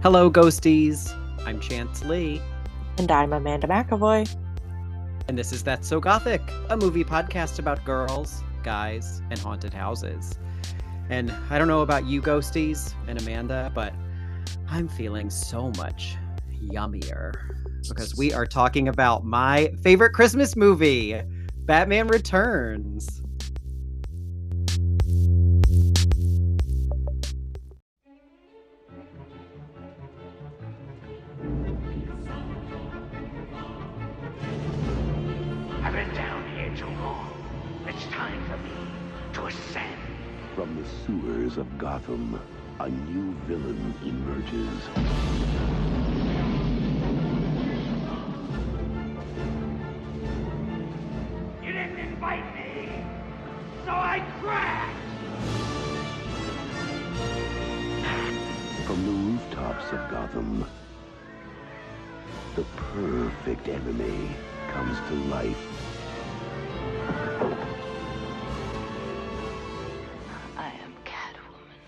Hello, ghosties. I'm Chance Lee, And I'm Amanda McAvoy. and this is That's So Gothic, a movie podcast about girls, guys, and haunted houses. And I don't know about you, ghosties, and Amanda, but I'm feeling so much yummier because we are talking about my favorite Christmas movie, Batman Returns. I've been down here too long. It's time for me to ascend. From the sewers of Gotham, a new villain emerges. You didn't invite me, so I crashed. From the rooftops of Gotham, the perfect enemy comes to life. I am Catwoman.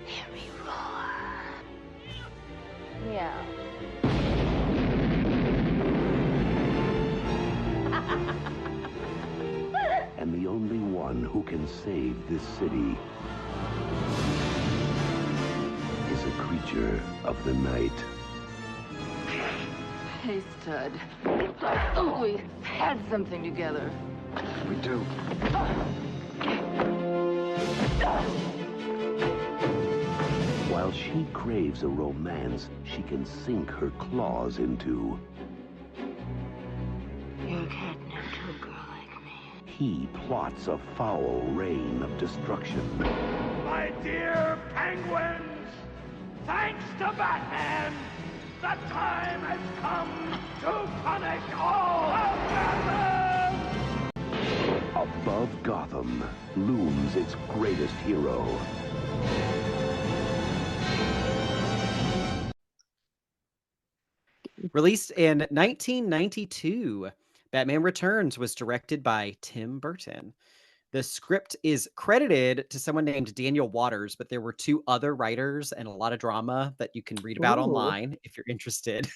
Hear me roar. Yeah. And the only one who can save this city is a creature of the night. Hey, stud. I thought we had something together. We do. While she craves a romance she can sink her claws into, You're catnip to a girl like me. he plots a foul reign of destruction. My dear penguins, thanks to Batman, the time has come to punish all of Gotham! Above Gotham looms its greatest hero. Released in 1992, Batman Returns was directed by Tim Burton. The script is credited to someone named Daniel Waters, but there were two other writers and a lot of drama that you can read about Ooh. online if you're interested.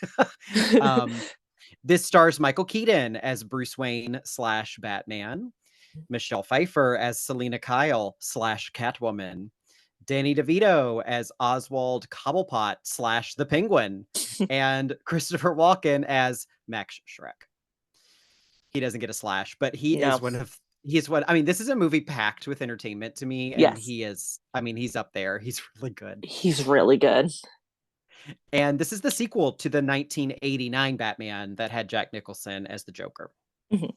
This stars Michael Keaton as Bruce Wayne / Batman, Michelle Pfeiffer as Selena Kyle / Catwoman, Danny DeVito as Oswald Cobblepot / the Penguin, and Christopher Walken as Max Schreck. He doesn't get a slash, but he No. is one of I mean, this is a movie packed with entertainment to me, and Yes. he's up there. He's really good. He's really good. And this is the sequel to the 1989 Batman that had Jack Nicholson as the Joker. Mhm.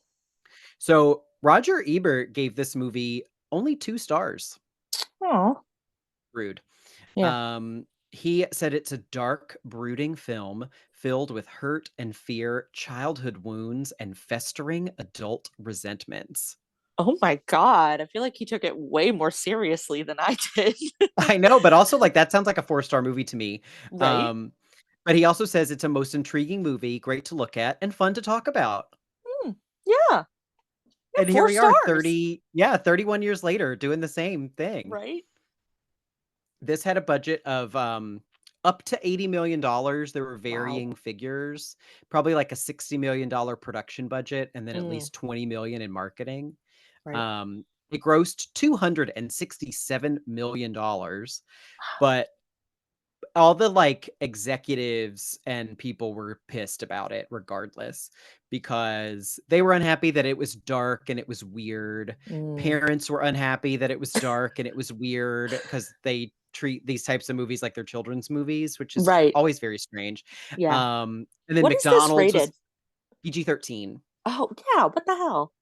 So Roger Ebert gave this movie only 2 stars. Oh, Rude. Yeah. He said it's a dark, brooding film filled with hurt and fear, childhood wounds, and festering adult resentments. Oh my God. I feel like he took it way more seriously than I did. I know, but also like that sounds like a 4-star movie to me. Right? But he also says it's a most intriguing movie, great to look at, and fun to talk about. Yeah. And here 4 we are, stars. 31 years later, doing the same thing. Right? This had a budget of up to $80 million. There were Wow. varying figures, probably like a $60 million production budget, and then at Mm. least $20 million in marketing. Right. It grossed $267 million, but all the like executives and people were pissed about it regardless because they were unhappy that it was dark and it was weird. Mm. Parents were unhappy that it was dark and it was weird because they treat these types of movies like they're children's movies, which is Right. always very strange. Yeah. And then What is this McDonald's was rated? PG-13. Oh, yeah. What the hell?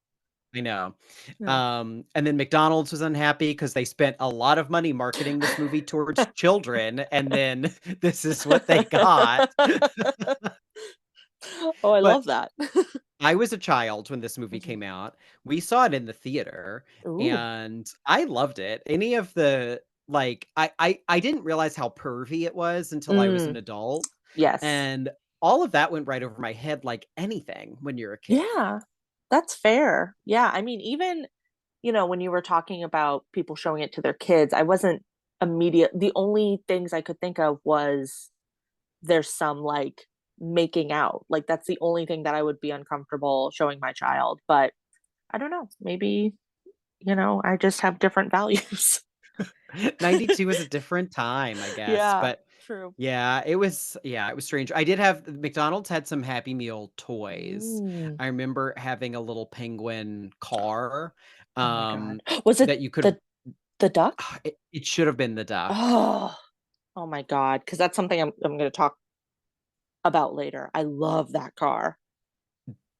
I know. Yeah. And then McDonald's was unhappy because they spent a lot of money marketing this movie towards children, and then this is what they got. Oh, I But love that. I was a child when this movie came out. We saw it in the theater, Ooh. and I loved it. Any of the like, I didn't realize how pervy it was until I was an adult, Yes. and all of that went right over my head like anything when you're a kid. Yeah. That's fair. Yeah. I mean, even, when you were talking about people showing it to their kids, I wasn't immediate. The only things I could think of was there's some like making out. Like that's the only thing that I would be uncomfortable showing my child. But I don't know. Maybe, I just have different values. 92 was a different time, I guess. Yeah, But true. it was strange. I did have McDonald's had some Happy Meal toys. Mm. I remember having a little penguin car Oh my God. Was it that you could the duck? it should have been the duck. Oh, oh my God. Because that's something I'm going to talk about later. I love that car.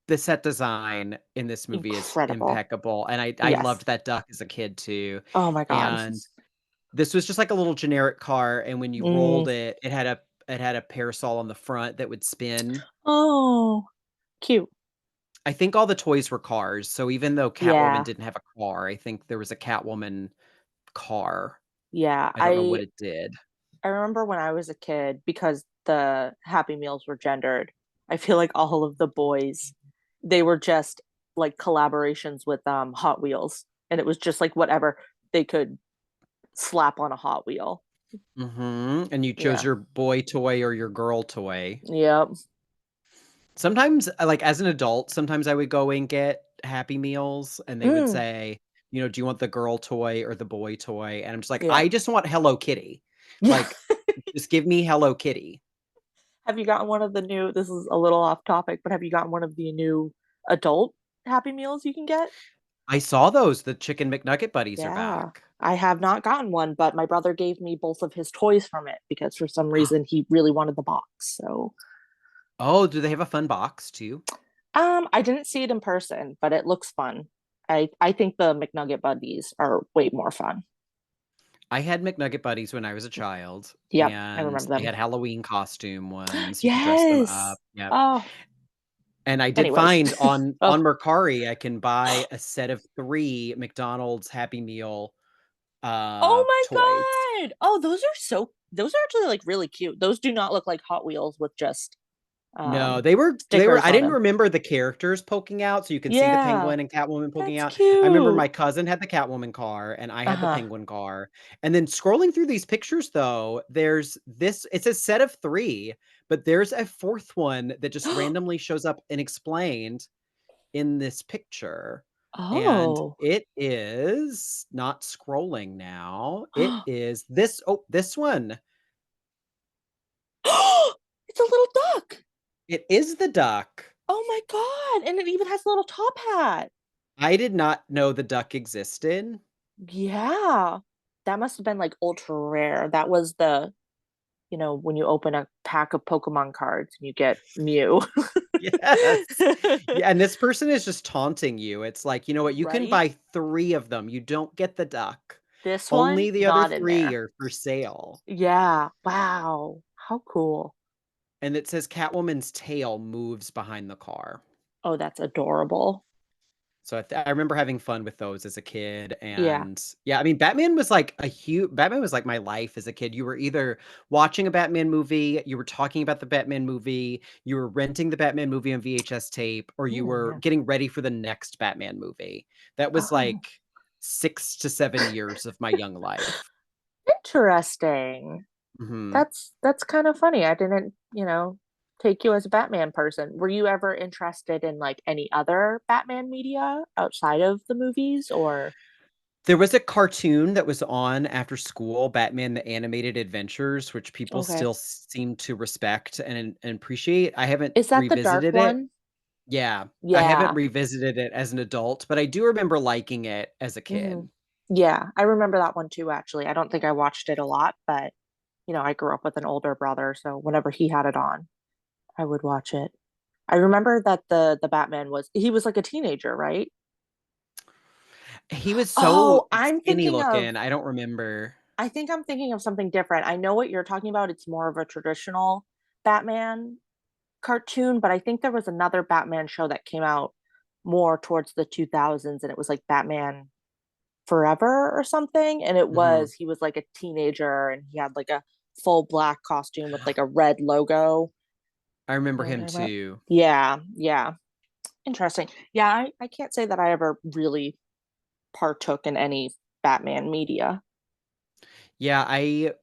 The set design in this movie is Incredible. impeccable, and I Yes. loved that duck as a kid too. Oh my God. And this was just like a little generic car, and when you Mm. rolled it, it had a parasol on the front that would spin. Oh, cute. I think all the toys were cars, so even though Catwoman Yeah. didn't have a car, I think there was a Catwoman car. Yeah. I don't know what it did. I remember when I was a kid, because the Happy Meals were gendered, I feel like all of the boys, they were just like collaborations with Hot Wheels. And it was just like whatever they could slap on a Hot Wheel. And you chose Yeah. your boy toy or your girl toy. Yep. Sometimes, like, as an adult, sometimes I would go and get Happy Meals, and they would Mm. say, "Do you want the girl toy or the boy toy?" And I'm just like, Yeah. "I just want Hello Kitty. Like, just give me Hello Kitty." Have you gotten one of the new, this is a little off topic, but have you gotten one of the new adult Happy Meals you can get? I saw those. The Chicken McNugget buddies are Yeah. back. I have not gotten one, but my brother gave me both of his toys from it because for some reason he really wanted the box. So, Oh, do they have a fun box too? I didn't see it in person, but it looks fun. I think the McNugget buddies are way more fun. I had McNugget buddies when I was a child, Yep, I and remember they them. had Halloween costume ones. You could dress them Yes. up. Yep. Oh, And I did anyways. find on Oh. Mercari, I can buy a set of 3 McDonald's Happy Meal Oh toys. my God. Oh, those are actually like really cute. Those do not look like Hot Wheels with just No, they were stickers I on didn't them. remember the characters poking out, so you can see the Yeah, penguin and Catwoman poking that's out. I remember cute. my cousin had the Catwoman car, and I had the Uh-huh. penguin car. And then scrolling through these pictures, though, there's this it's a set of 3, but there's a 4th one that just randomly shows up unexplained in this picture. And Oh. it is not scrolling now. It is this one. It's a little duck. It is the duck. Oh my God. And it even has a little top hat. I did not know the duck existed. Yeah. That must have been like ultra rare. That was when you open a pack of Pokemon cards and you get Mew. Yes. Yeah, and this person is just taunting you. It's like, "You know what? You can Right? buy 3 of them. You don't get the duck. This one, Only the other not in 3 there. are for sale." Yeah. Wow. How cool. And it says Catwoman's tail moves behind the car. Oh, that's adorable. So I remember having fun with those as a kid, Yeah. and yeah, I mean, Batman was like my life as a kid. You were either watching a Batman movie, you were talking about the Batman movie, you were renting the Batman movie on VHS tape, or you Oh, were yeah. getting ready for the next Batman movie. That was Oh, like 6 to 7 years of my young life. interesting. Mhm. That's kind of funny. I didn't, take you as a Batman person. Were you ever interested in like any other Batman media outside of the movies or There was a cartoon that was on after school, Batman: The Animated Adventures, which people okay. still seem to respect and appreciate. I haven't Is that the dark revisited it. one? Yeah, I haven't Yeah. revisited it as an adult, but I do remember liking it as a Hmm. kid. Yeah, I remember that one too, actually. I don't think I watched it a lot, but I grew up with an older brother, so whenever he had it on, I would watch it. I remember that the Batman he was like a teenager, right? He was so Oh, I'm skinny thinking of looking, I don't remember. I think I'm thinking of something different. I know what you're talking about. It's more of a traditional Batman cartoon, but I think there was another Batman show that came out more towards the 2000s and it was like Batman Forever or something. And Mhm. he was like a teenager and he had like a full black costume with like a red logo. I remember You know what I'm him talking about? too. Yeah, yeah. Interesting. Yeah, I can't say that I ever really partook in any Batman media. Yeah, I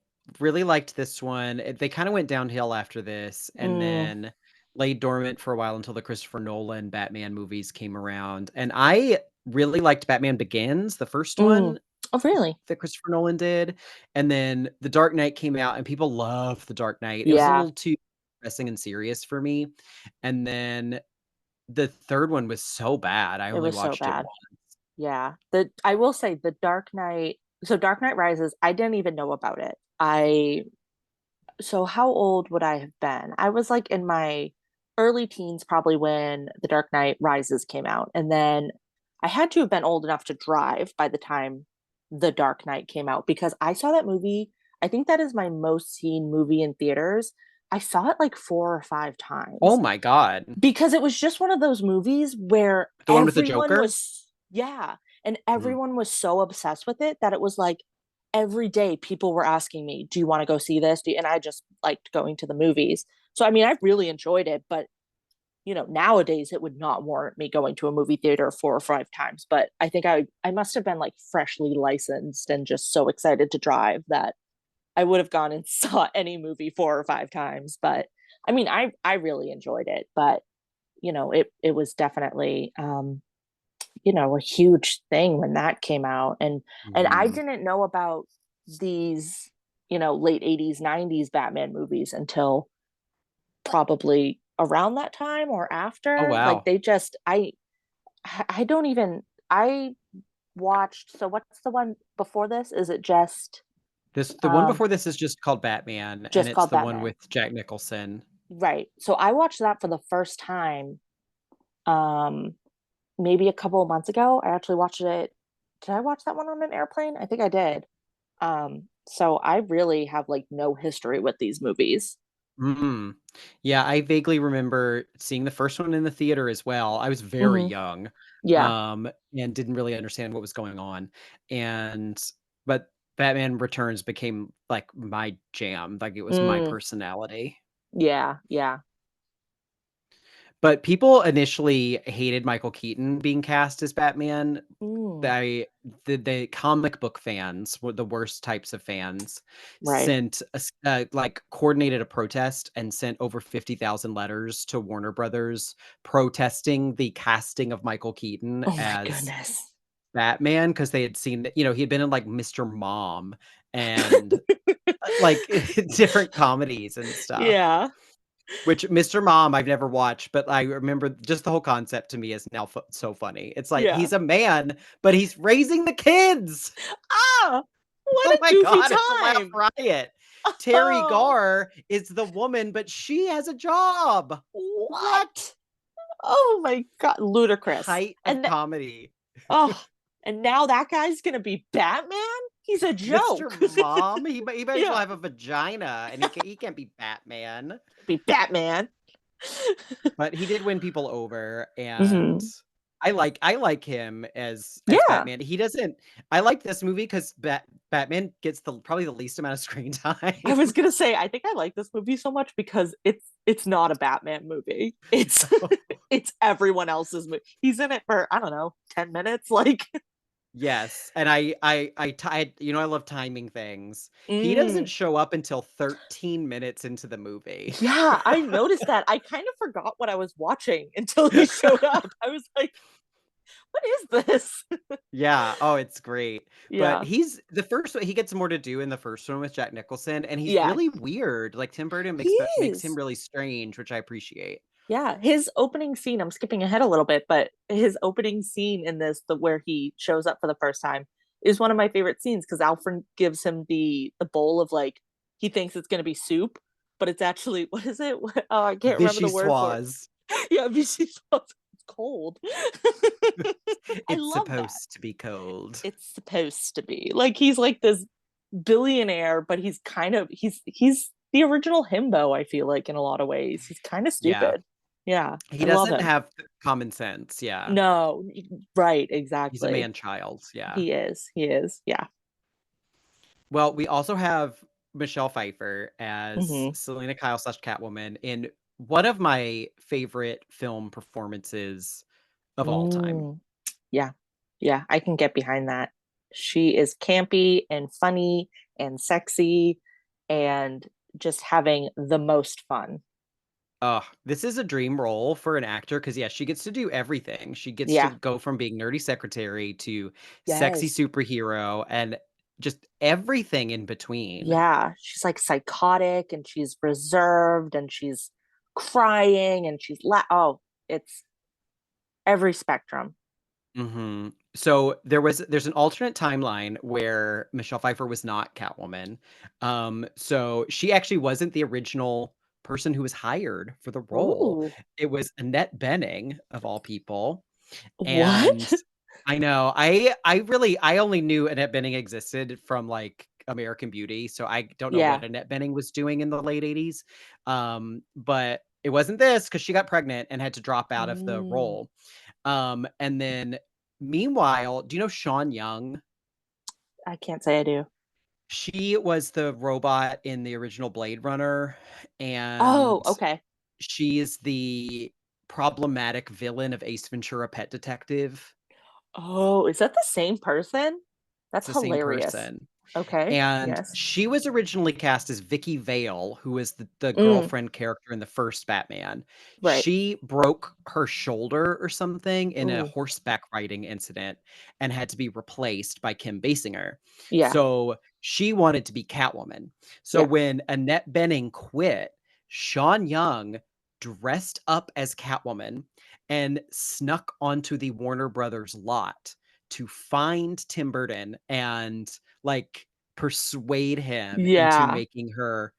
really liked this one. They kind of went downhill after this and Mm, then laid dormant for a while until the Christopher Nolan Batman movies came around. And I really liked Batman Begins, the first mm. one Oh, really? that Christopher Nolan did. And then The Dark Knight came out and people loved The Dark Knight. It was a Yeah, little too depressing and serious for me. And then the third one was so bad. I it only was so watched it bad. once. Yeah. I will say the Dark Knight, so Dark Knight Rises, I didn't even know about it. So how old would I have been? I was like in my early teens probably when The Dark Knight Rises came out. And then I had to have been old enough to drive by the time The Dark Knight came out because I saw that movie. I think that is my most seen movie in theaters. I saw it like 4 or 5 Oh times my God. because it was just one of those movies where The one with the Joker? yeah, and Mhm. everyone was so obsessed with it that it was like every day people were asking me, "Do you want to go see this?" And I just liked going to the movies. So I mean, I really enjoyed it, but nowadays it would not warrant me going to a movie theater 4 or 5 times. But I think I must have been like freshly licensed and just so excited to drive that I would have gone and saw any movie 4 or 5 times. But I mean, I really enjoyed it, but it was definitely a huge thing when that came out. And I Mhm. didn't know about these, late 80s, 90s Batman movies until probably around that time or Oh after. Like wow. they just I don't even I watched, so what's the one before this? Is it The one before this is just called Batman, and just it's called the one Batman? with Jack Nicholson. Right. So I watched that for the first time um maybe a couple of months ago. I actually watched it. Did I watch that one on an airplane? I think I did. So I really have like no history with these movies. Mhm. Yeah, I vaguely remember seeing the first one in the theater as well. I was very Hmm. young, Yeah. and didn't really understand what was going on, and but Batman Returns became, like, my jam, like, it was my Mm, personality. yeah. Yeah. But people initially hated Michael Keaton being cast as Batman. Mm, I the comic book fans were the worst types of fans, right. coordinated a protest and sent over 50,000 letters to Warner Brothers protesting the casting of Michael Keaton Oh my as goodness. Batman because they had seen that, he had been in, like, Mr. Mom and, like, different comedies and stuff. Yeah. Which Mr. Mom I've never watched, but I remember just the whole concept to me is now so funny. It's like Yeah. he's a man, but he's raising the kids. Ah, what Oh a my goofy god, it's a laugh time. riot. Terry Oh, Garr is the woman, but she has a job. What? what? Oh my God. Ludicrous. Height of And comedy. oh, and now that guy's gonna be Batman? He's a Mr. joke. Mom, he might as well Yeah. have a vagina, and he can't be Batman. Be Batman. But he did win people over, and Hmm. I like him as Yeah. Batman. He doesn't I like this movie 'cause Batman gets probably the least amount of screen I time. was gonna say, I think I like this movie so much because it's not a Batman movie. It's So, it's everyone else's movie. He's in it for, I don't know, 10 minutes. Like, yes, and I love timing things. He doesn't mm, show up until 13 minutes into the movie. yeah, I noticed that. I kind of forgot what I was watching until he showed up. I was like, what is this? Yeah, oh, it's great. But Yeah. he's the first one he gets more to do in the first one with Jack Nicholson, and he's Yeah, really weird. Like, Tim Burton he makes him is. really strange, which I appreciate. Yeah, his opening scene, I'm skipping ahead a little bit, but his opening scene in this, the where he shows up for the first time, is one of my favorite scenes because Alfred gives him the bowl of like he thinks it's gonna be soup, but it's actually what is it? Oh, I can't remember the word for it. Vichyssoise. Yeah, it's cold. I It's love that. supposed to be cold. It's supposed to be. Like he's like this billionaire, but he's kind of he's the original himbo, I feel like in a lot of ways. He's kind of Yeah. stupid. Yeah, He I love doesn't him. have common sense, yeah. No, right, He's a exactly. man-child, yeah. He is. He is. Yeah. Well, we also have Michelle Pfeiffer as Hmm. Selena Kyle slash Catwoman in one of my favorite film performances of all time. Yeah. Yeah. I can get behind that. She is campy and funny and sexy and just having the most fun. Oh, this is a dream role for an actor because yeah, she gets to do everything. She gets to Yeah. go from being nerdy secretary to sexy Yes. superhero and just everything in between. Yeah. She's like psychotic and she's reserved and she's crying and oh, it's every spectrum. So there's an alternate timeline where Michelle Pfeiffer was not Catwoman. So she actually wasn't the original person who was hired for the role. Ooh. It was Annette Bening of all people. And What? I know I only knew Annette Bening existed from like American Beauty, so I don't know Yeah. what Annette Bening was doing in the late 80s. But it wasn't this because she got pregnant and had to drop out of the Mm, role. And then meanwhile, do you know Sean Young? I can't say I do. She was the robot in the original Blade Runner, Oh, and okay. she is the problematic villain of Ace Ventura: Pet Detective. Oh, is that the same person? It's That's the same hilarious. person. Okay. And Yes. she was originally cast as Vicky Vale, who was the Mm, girlfriend character in the first Batman. right. She broke her shoulder or something in a Ooh. horseback riding incident and had to be replaced by Kim Basinger. Yeah. So she wanted to be Catwoman. So Yeah. when Annette Bening quit, Sean Young dressed up as Catwoman and snuck onto the Warner Brothers lot to find Tim Burton and like persuade him into Yeah. making her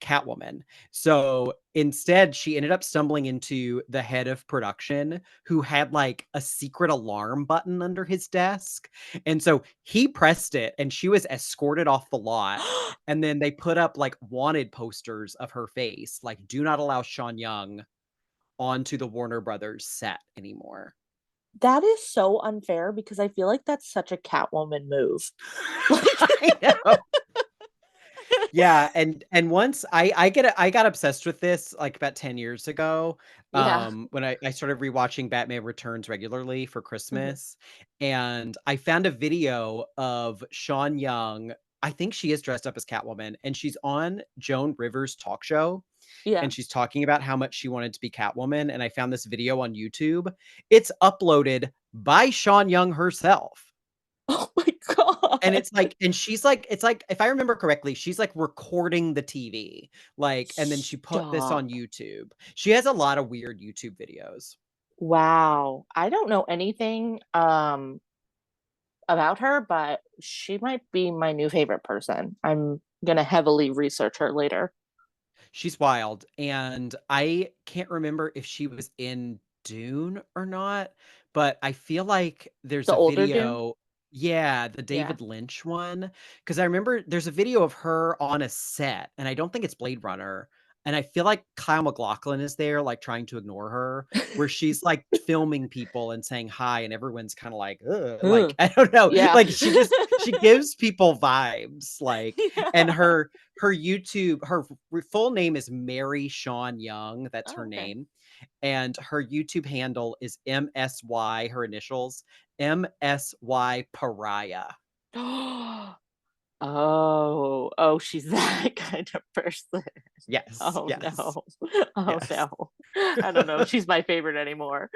Catwoman. So instead, she ended up stumbling into the head of production who had like a secret alarm button under his desk. And so he pressed it and she was escorted off the lot. And then they put up like wanted posters of her face, like, do not allow Sean Young onto the Warner Brothers set anymore. That is so unfair because I feel like that's such a Catwoman move. Like, I know. Yeah, and once I got obsessed with this like about 10 years ago, yeah. when I started rewatching Batman Returns regularly for Mhm. Christmas, and I found a video of Sean Young. I think she is dressed up as Catwoman, and she's on Joan Rivers' talk show, Yeah. and she's talking about how much she wanted to be Catwoman, and I found this video on YouTube. It's uploaded by Sean Young herself. Oh my And God. it's like and she's like it's like, if I remember correctly, she's, like, recording the TV, like, and then she put this on Stop. YouTube. She has a lot of weird YouTube videos. Wow. I don't know anything about her, but she might be my new favorite person. I'm gonna heavily research her later. She's wild, and I can't remember if she was in Dune or not, but I feel like there's The a older Dune? video. Yeah, the Yeah. David Lynch one, because I remember there's a video of her on a set, and I don't think it's Blade Runner, and I feel like Kyle MacLachlan is there, like, trying to ignore her, where she's, like, filming people and saying hi, and everyone's kinda like, "Ugh," like, Ugh. I don't know, Yeah. like, she gives people vibes, like, and Yeah. her YouTube, her full name is Mary Sean Young. That's Oh, her okay. name. And her YouTube handle is MSY, her initials, MSY Pariah. Oh, oh, she's that kind of person. Yes, Oh yes, no. Oh yes. no. I don't know if she's my favorite anymore.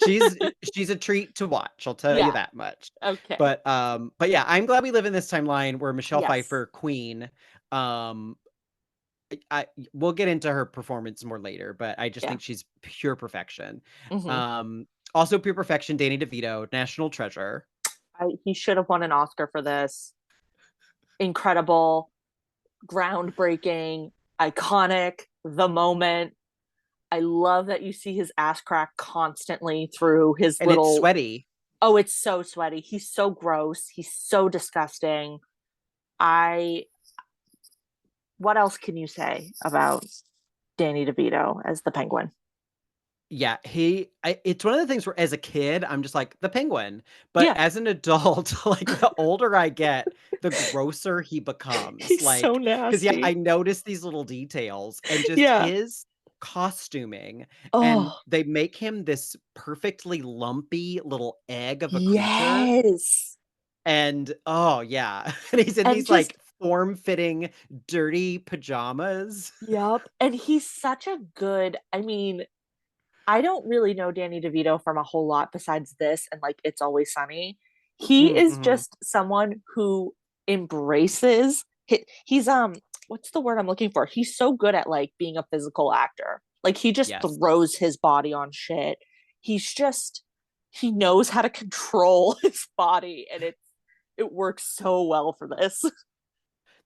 she's she's a treat to watch, I'll tell you Yeah. that much. Okay. But yeah, I'm glad we live in this timeline where Michelle Yes. Pfeiffer, Queen, um, I we'll get into her performance more later, but I just Yeah. think she's pure perfection. hmm Um, Also pure perfection, Danny DeVito, national treasure. He should have won an Oscar for this. Incredible, groundbreaking, iconic, the moment. I love that you see his ass crack constantly through his And it's little. sweaty. Oh, it's so sweaty. He's so gross. He's so disgusting. I. What else can you say about Danny DeVito as the Penguin? Yeah, it's one of the things where as a kid, I'm just like the penguin. But Yeah, as an adult, like the older I get, the grosser he becomes. he's so Like, because yeah, I nasty. notice these little details and just Yeah. his costuming, and Oh, they make him this perfectly lumpy little egg of a creature. yes. And oh yeah. And he's in And these just like form-fitting, dirty pajamas. Yep. And he's such a good, I mean, I don't really know Danny DeVito from a whole lot besides this and like It's Always Sunny. He is Mm-hmm. just someone who embraces he's what's the word I'm looking for? He's so good at like being a physical actor. Like he just Yes. throws his body on shit. He's just he knows how to control his body and it works so well for this.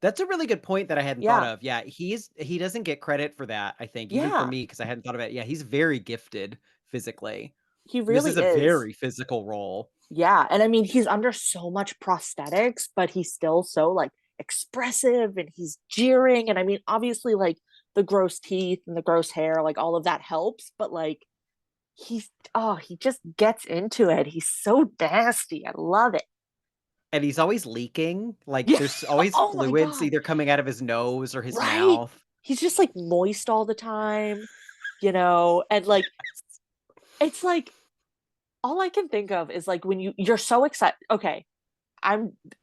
That's a really good point that I hadn't thought Yeah. of. Yeah, he doesn't get credit for that, I think, even for Yeah. me, because I hadn't thought about it. Yeah, he's very gifted physically. He This really is a is. very physical role. Yeah, and I mean he's under so much prosthetics, but he's still so like expressive and he's jeering and I mean obviously like the gross teeth and the gross hair, like all of that helps, but like he's he just gets into it. He's so nasty. I love it. And he's always leaking. Like Yeah. there's always Oh my fluids god. either coming out of his nose or his Right? mouth. He's just like moist all the time, and like it's like all I can think of is like when you're so excited. Okay,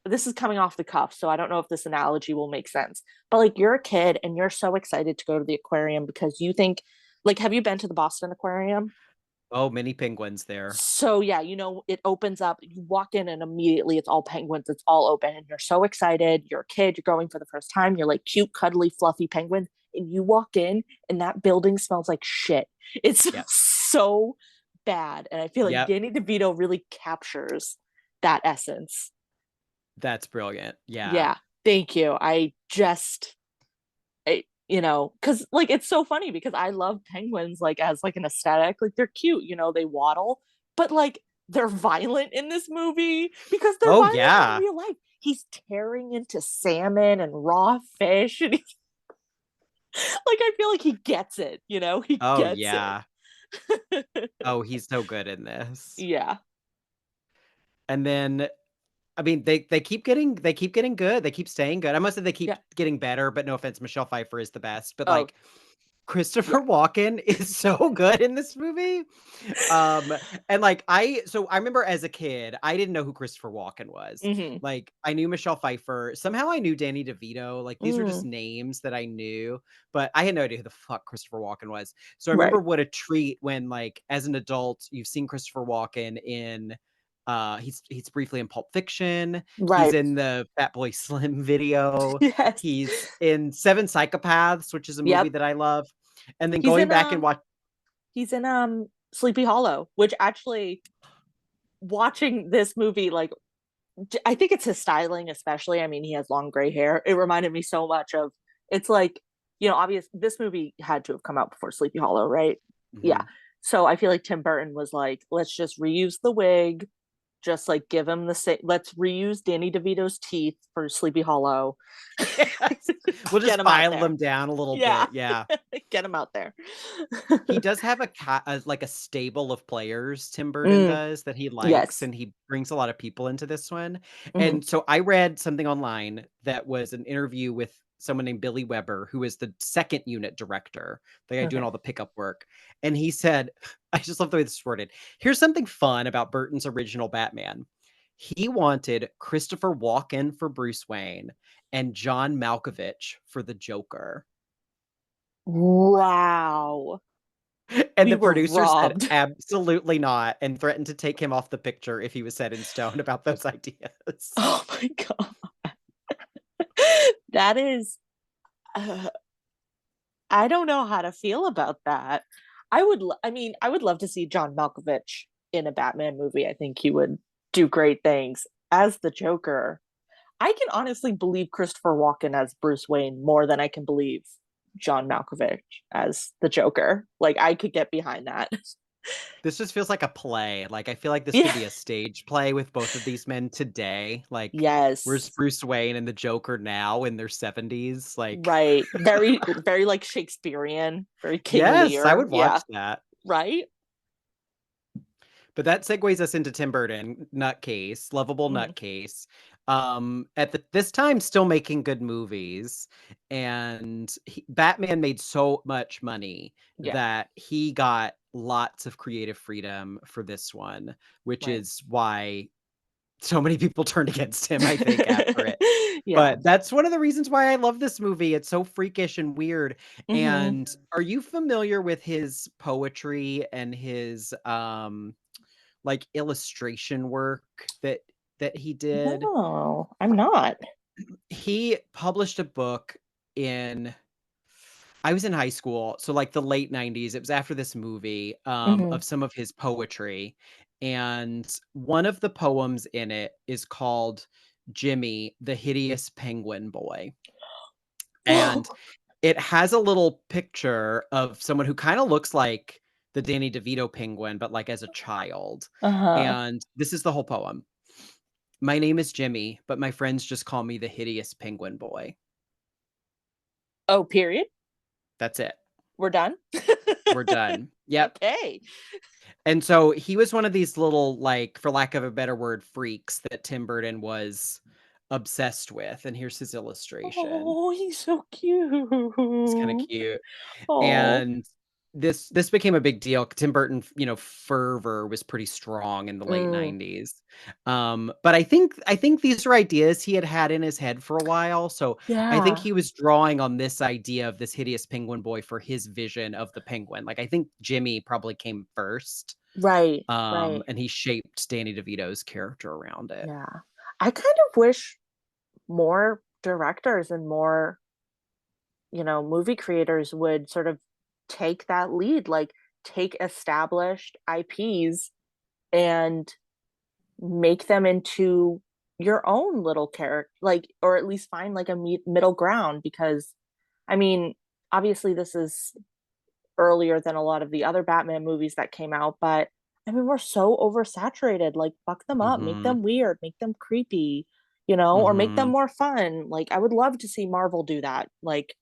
this is coming off the cuff, so I don't know if this analogy will make sense. But like you're a kid and you're so excited to go to the aquarium because you think like have you been to the Boston Aquarium? Oh, many penguins there. So yeah, it opens up, you walk in and immediately it's all penguins, it's all open and you're so excited. You're a kid, you're going for the first time, you're like cute, cuddly, fluffy penguins and you walk in and that building smells like shit. It's Yep. so bad and I feel like Yep. Danny DeVito really captures that essence. That's brilliant. Yeah. Yeah, thank you. Because like it's so funny because I love penguins like as like an aesthetic, like they're cute, they waddle, but like they're violent in this movie because they're Oh violent yeah. in real life. He's tearing into salmon and raw fish, and he's like, I feel like he gets it, he Oh gets yeah. it. Oh, he's so good in this. Yeah, And then I mean, they keep getting good. They keep staying good. I must say they keep yeah. getting better, but no offense, Michelle Pfeiffer is the best. But Oh, like yeah. Christopher Walken is so good in this movie. Um, and like I remember as a kid, I didn't know who Christopher Walken was. Mm-hmm. Like I knew Michelle Pfeiffer. Somehow I knew Danny DeVito. Like these were just Mm, names that I knew, but I had no idea who the fuck Christopher Walken was. So I right, remember what a treat when like as an adult, you've seen Christopher Walken in he's briefly in Pulp Fiction. He's right. in the Fat Boy Slim video. Yes. He's in Seven Psychopaths, which is a movie Yep. that I love. And then He's going in back and watch Sleepy Hollow, which actually watching this movie, like I think it's his styling, especially. I mean, he has long gray hair. It reminded me so much of. It's like obvious. This movie had to have come out before Sleepy Hollow, right? Yeah. Mhm. So I feel like Tim Burton was like, let's just reuse the wig, just like give him the same. Let's reuse Danny DeVito's teeth for Sleepy Hollow. Yes. We'll Get just him out file there. them down a little Yeah. bit. Yeah. Get him out there. He does have like a stable of players, Tim Burton Mm, does, that he likes, yes. and he brings a lot of people into this one. Mhm. And so I read something online that was an interview with someone named Billy Weber, who is the second unit director, the guy doing Okay. all the pickup work. And he said, I just love the way this is worded. Here's something fun about Burton's original Batman. He wanted Christopher Walken for Bruce Wayne and John Malkovich for the Joker. Wow. And We the were producer said, robbed. absolutely not, and threatened to take him off the picture if he was set in stone about those ideas. Oh my god. That is uh, I don't know how to feel about that. I would love to see John Malkovich in a Batman movie. I think he would do great things as the Joker. I can honestly believe Christopher Walken as Bruce Wayne more than I can believe John Malkovich as the Joker. Like I could get behind that. This just feels like a play. Like, I feel like this could Yeah. be a stage play with both of these men today. Like, where's Yes. Bruce Wayne and the Joker now in their 70s? Like, Right. Very, very like Shakespearean, very King yes, I Lear. would watch Yeah. that. Right. But that segues us into Tim Burton, nutcase, lovable Mhm. nutcase. At this time, still making good movies, and Batman made so much money Yeah. that he got lots of creative freedom for this one, which Right. is why so many people turned against him, I think, after it. Yeah. But that's one of the reasons why I love this movie. It's so freakish and weird. Mhm. And are you familiar with his poetry and his like illustration work that he did? No, I'm not. He published a book in I was in high school, so like the late 90s. It was after this movie, Mhm. of some of his poetry. And one of the poems in it is called Jimmy, the Hideous Penguin Boy. And it has a little picture of someone who kind of looks like the Danny DeVito penguin, but like as a child. Uh-huh. And this is the whole poem. My name is Jimmy, but my friends just call me the Hideous Penguin Boy. Oh, period? That's it. We're done? We're done. Yep. Okay. And so he was one of these little, like, for lack of a better word, freaks that Tim Burton was obsessed with. And here's his illustration. Oh, he's so cute. It's kind of cute. Oh. And this became a big deal. Tim Burton, fervor was pretty strong in the late Mm, 90s. But I think these are ideas he had in his head for a while. So I think yeah. he was drawing on this idea of this hideous penguin boy for his vision of the penguin. Like I think Jimmy probably came first. Right, right. And he shaped Danny DeVito's character around it. Yeah. I kind of wish more directors and more, movie creators would sort of take that lead, like take established IPs and make them into your own little character, like, or at least find like a middle ground. Because, I mean, obviously this is earlier than a lot of the other Batman movies that came out, but I mean, we're so oversaturated. Like, fuck them up, make Mhm. them weird, make them creepy, or make them Mhm. more fun. Like, I would love to see Marvel do that. Like,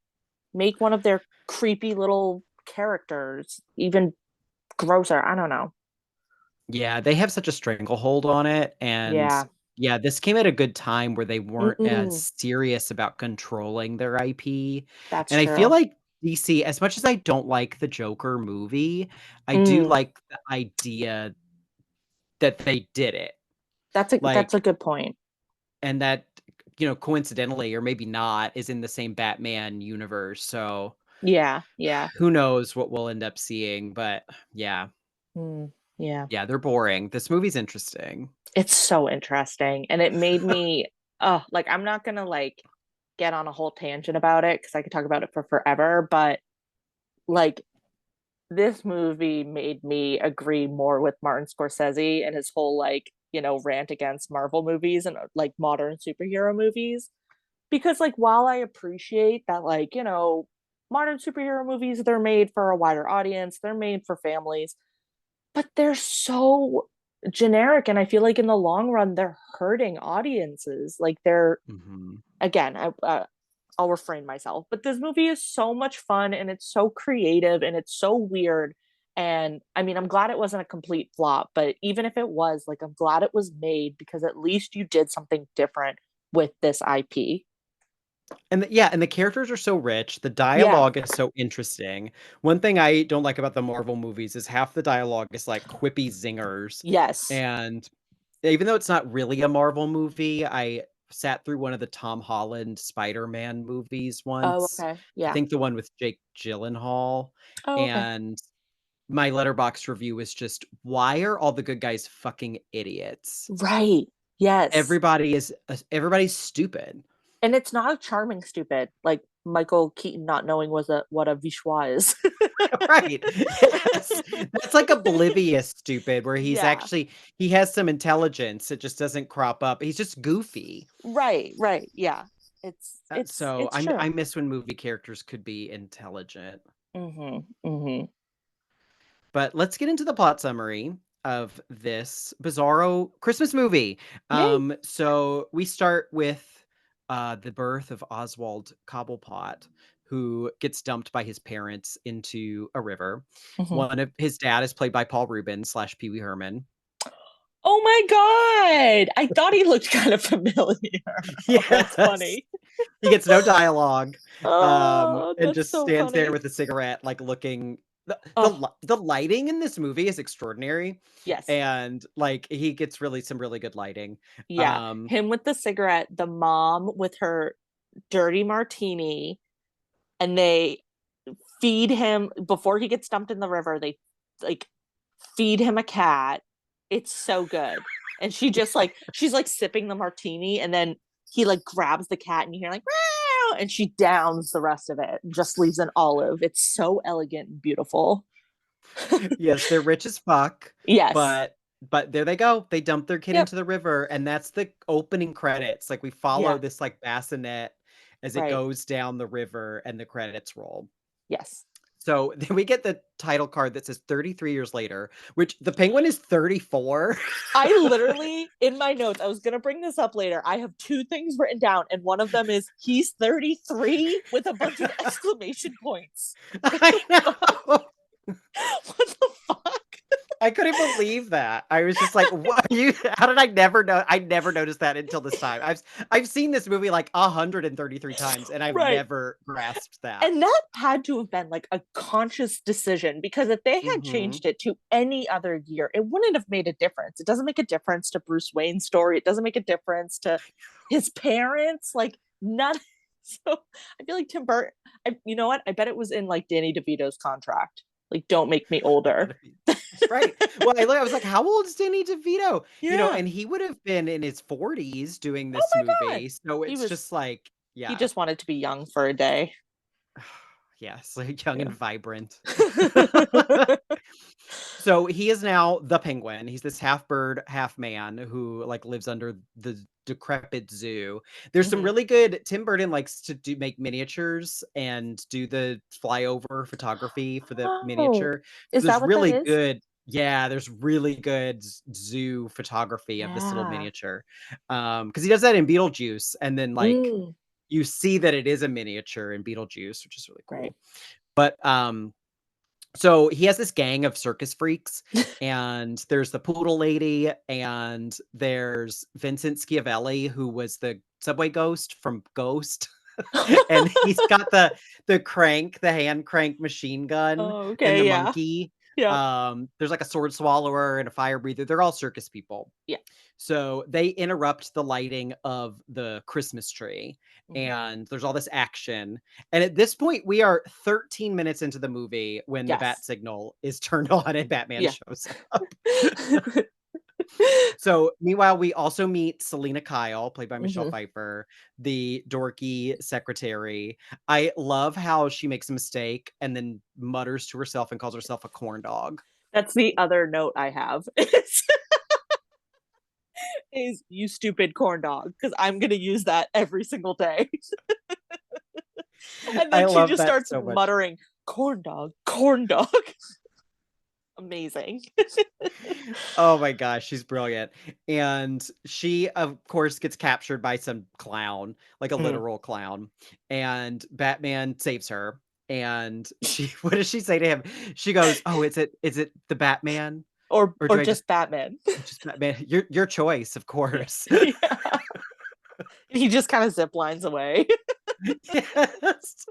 make one of their creepy little characters even grosser. I don't know. Yeah, they have such a stranglehold on it, and Yeah. yeah, this came at a good time where they weren't Mm-mm. as serious about controlling their IP, That's and I feel true. like DC, as much as I don't like the Joker movie, I do Mm, like the idea that they did it. that's a Like, good point. and that, coincidentally, or maybe not, is in the same Batman universe, so Yeah, yeah. who knows what we'll end up seeing, but yeah. Yeah. Yeah, they're boring. This movie's interesting. It's so interesting. And it made me like I'm not gonna like get on a whole tangent about it because I could talk about it for forever, but like this movie made me agree more with Martin Scorsese and his whole like, rant against Marvel movies and like modern superhero movies. Because like while I appreciate that, like, modern superhero movies, they're made for a wider audience, they're made for families, but they're so generic. And I feel like in the long run, they're hurting audiences. Like they're, Mhm. again, I'll refrain myself, but this movie is so much fun and it's so creative and it's so weird. And I mean, I'm glad it wasn't a complete flop, but even if it was, like, I'm glad it was made because at least you did something different with this IP. And the characters are so rich, the Yeah. dialogue is so interesting. One thing I don't like about the Marvel movies is half the dialogue is like quippy zingers, Yes. and even though it's not really a Marvel movie, I sat through one of the Tom Holland Spider-Man movies Oh, once. okay. I Yeah. think the one with Jake Gyllenhaal, Oh, okay. and my letterbox review was just, "Why are all the good guys fucking idiots? Right. Yes. Everybody's stupid." And it's not a charming stupid, like Michael Keaton not knowing what a vichwa is. Right. Yes. That's like oblivious stupid where Yeah. he has some intelligence, it just doesn't crop up. He's just goofy. Right, right. Yeah. It's it's So it's true. I miss when movie characters could be intelligent. Mhm. Mhm. But let's get into the plot summary of this bizarro Christmas movie. Yay. So we start with the birth of Oswald Cobblepot, who gets dumped by his parents into a river. Mhm. One of his dad is played by Paul Rubens / Pee Wee Herman. Oh my god! I thought he looked kind of familiar. Oh, that's Yes. funny. He gets no dialogue, Oh, and that's just so stands there funny. with a cigarette, like looking Oh, the lighting in this movie is extraordinary, yes. and like he gets some really good lighting. Yeah. Um, Him with the cigarette, the mom with her dirty martini, and they feed him before he gets dumped in the river. They like feed him a cat. It's so good. And she's like sipping the martini, and then he like grabs the cat and you hear like "Meow," and she downs the rest of it and just leaves an olive. It's so elegant and beautiful. yes, they're rich as fuck, Yes. but there they go. They dump their kid Yep. into the river, and that's the opening credits. Like we follow Yeah. this like bassinet as it Right. goes down the river, and the credits roll. Yes. So then we get the title card that says 33 years later, which the penguin is 34. I literally, in my notes, I was going to bring this up later. I have two things written down, and one of them is he's 33 with a bunch of exclamation points. I know. What the fuck? I couldn't believe that. I was just like, "What? How did I never know? I never noticed that until this time. I've seen this movie like 133 times, and I've Right. never grasped that." And that had to have been like a conscious decision, because if they had changed it to any other year, it wouldn't have made a difference. It doesn't make a difference to Bruce Wayne's story. It doesn't make a difference to his parents. Like, none. So I feel like Tim Burton, you know what? I bet it was in like Danny DeVito's contract. Like, don't make me older. Right. Well, I was like, how old is Danny DeVito? Yeah. And he would have been in his 40s doing Oh this my God. movie. So He it's was, just like, he yeah. just wanted to be young for a day. Yes, like young and Yeah. vibrant. So he is now the penguin. He's this half bird, half man who like lives under the decrepit zoo. There's some Mhm. really good Tim Burton likes to make miniatures and do the flyover photography for the Oh, miniature. So is there's that what that really is? good, yeah, there's really good zoo photography of this little Yeah. miniature. Because he does that in Beetlejuice, and then like Mm, you see that it is a miniature in Beetlejuice, which is really right. cool. But so he has this gang of circus freaks, and there's the poodle lady, and there's Vincent Schiavelli, who was the subway ghost from Ghost. And he's got the crank, the hand crank machine gun, Oh, and the okay. Yeah. monkey. Yep. There's like a sword swallower and a fire breather. They're all circus people. Yeah. So they interrupt the lighting of the Christmas tree, Mhm. and there's all this action. And at this point, we are 13 minutes into the movie when the bat Yes. signal is turned on and Batman Yeah. shows up. So meanwhile, we also meet Selena Kyle, played by Michelle Mhm. Pfeiffer, the dorky secretary. I love how she makes a mistake and then mutters to herself and calls herself a corn dog. That's the other note I have. Is you stupid corn dog, because I'm gonna use that every single day. And I then she love just that starts so much. muttering, corn dog, corn dog. Amazing. Oh my gosh, she's brilliant. And she, of course, gets captured by some clown, like a Mm. literal clown. And Batman saves her. And she, what does she say to him? She goes, "Oh, is it the Batman? Or Or do I just Batman. just Batman? Your choice, of Yeah. course." Yeah. He just kind of zip lines away. Yes.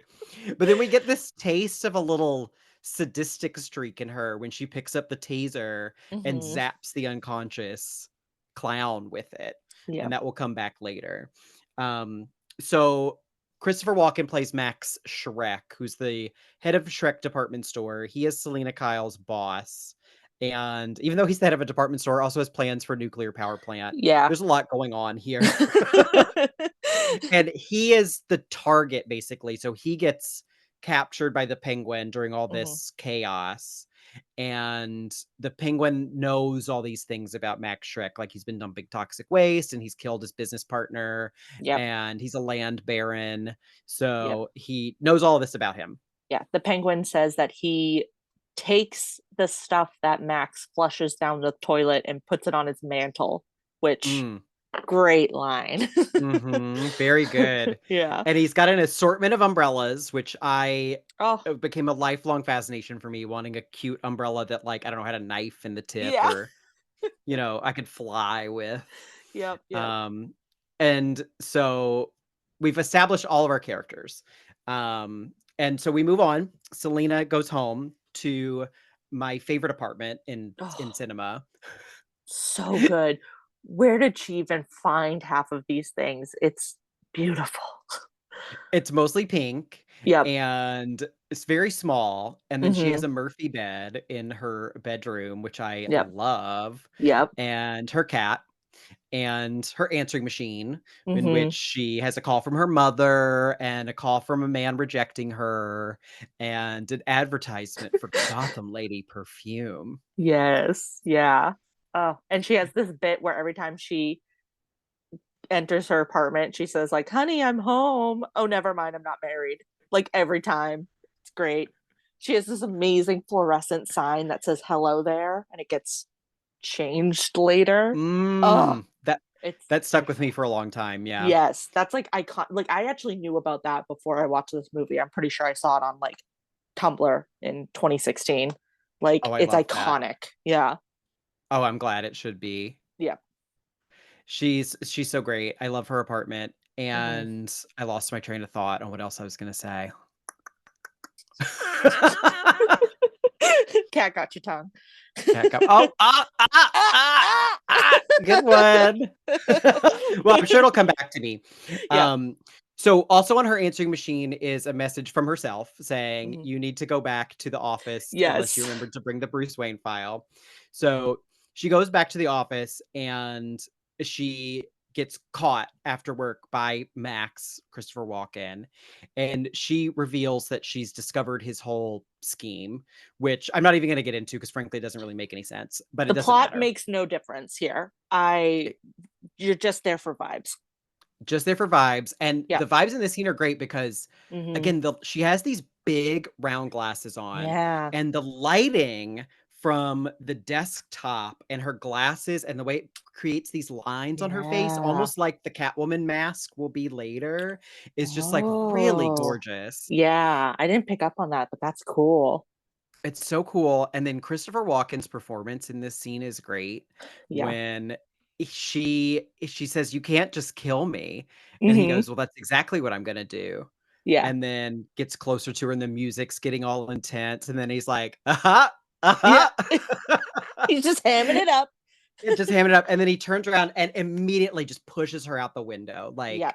But then we get this taste of a little sadistic streak in her when she picks up the taser and Mhm. zaps the unconscious clown with it. Yeah. And that will come back later. So Christopher Walken plays Max Schreck, who's the head of Schreck department store. He is Selena Kyle's boss. And even though he's the head of a department store, also has plans for a nuclear power plant. Yeah. There's a lot going on here. And he is the target, basically. So he gets captured by the penguin during all Mhm. this chaos. And the penguin knows all these things about Max Schreck. Like he's been dumping toxic waste and he's killed his business partner. Yep. And he's a land baron. Yep. So he knows all this about him. Yeah. The penguin says that he takes the stuff that Max flushes down the toilet and puts it on his mantle, which great line. Very good. Yeah. And he's got an assortment of umbrellas, which Oh, it became a lifelong fascination for me, wanting a cute umbrella that, like, I don't know, had a knife in the tip yeah. or, I could fly with. Yep. Yep. And so we've established all of our characters. And so we move on. Selena goes home to my favorite apartment in Oh, cinema. so good. Where did she even find half of these things? It's beautiful. It's mostly pink Yep. and it's very small. And then she has Mhm. a Murphy bed in her bedroom, which I Yep. love, Yep. and her cat and her answering machine, in which Mhm. she has a call from her mother and a call from a man rejecting her and an advertisement for Gotham Lady perfume. Yes. Yeah. Oh, and she has this bit where every time she enters her apartment, she says like, "Honey, I'm home. Oh, never mind, I'm not married." Like every time. It's great. She has this amazing fluorescent sign that says hello there and it gets changed later. Oh, That it's that stuck with me beautiful. for a long time, yeah. Yes, that's like icon. Like I actually knew about that before I watched this movie. I'm pretty sure I saw it on like Tumblr in 2016. Like Oh, I it's love that. iconic. Yeah. Oh, I'm glad it should be. Yeah. She's so great. I love her apartment, Hmm. and I lost my train of thought on what else I was gonna say. Cat got your tongue. Cat cup. Oh, good one. Well, I'm sure it'll come back to me. Yeah. So also on her answering machine is a message from herself saying, Mhm. "You need to go back to the office unless you Yes. remember to bring the Bruce Wayne file." So she goes back to the office and she gets caught after work by Max, Christopher Walken, and she reveals that she's discovered his whole scheme, which I'm not even going to get into because frankly it doesn't really make any sense, but it The doesn't plot matter. makes no difference here. You're just there for vibes. Just there for vibes, and Yeah. the vibes in this scene are great because, Hmm. again, she has these big round glasses on, Yeah. and the lighting from the desktop and her glasses and the way it creates these lines on her face, Yeah. almost like the Catwoman mask will be later, is just, like, really Oh. gorgeous. Yeah. I didn't pick up on that, but that's cool. It's so cool, and then Christopher Walken's performance in this scene is great Yeah. when she says, "You can't just kill me," and he Hmm. goes, "Well, that's exactly what I'm gonna do," Yeah. and then gets closer to her, and the music's getting all intense, and then he's like, "Uh-huh, Yeah. uh-huh." He's just hamming it up. It just hamming it up, and then he turns around and immediately just pushes her out the window, Yeah. like,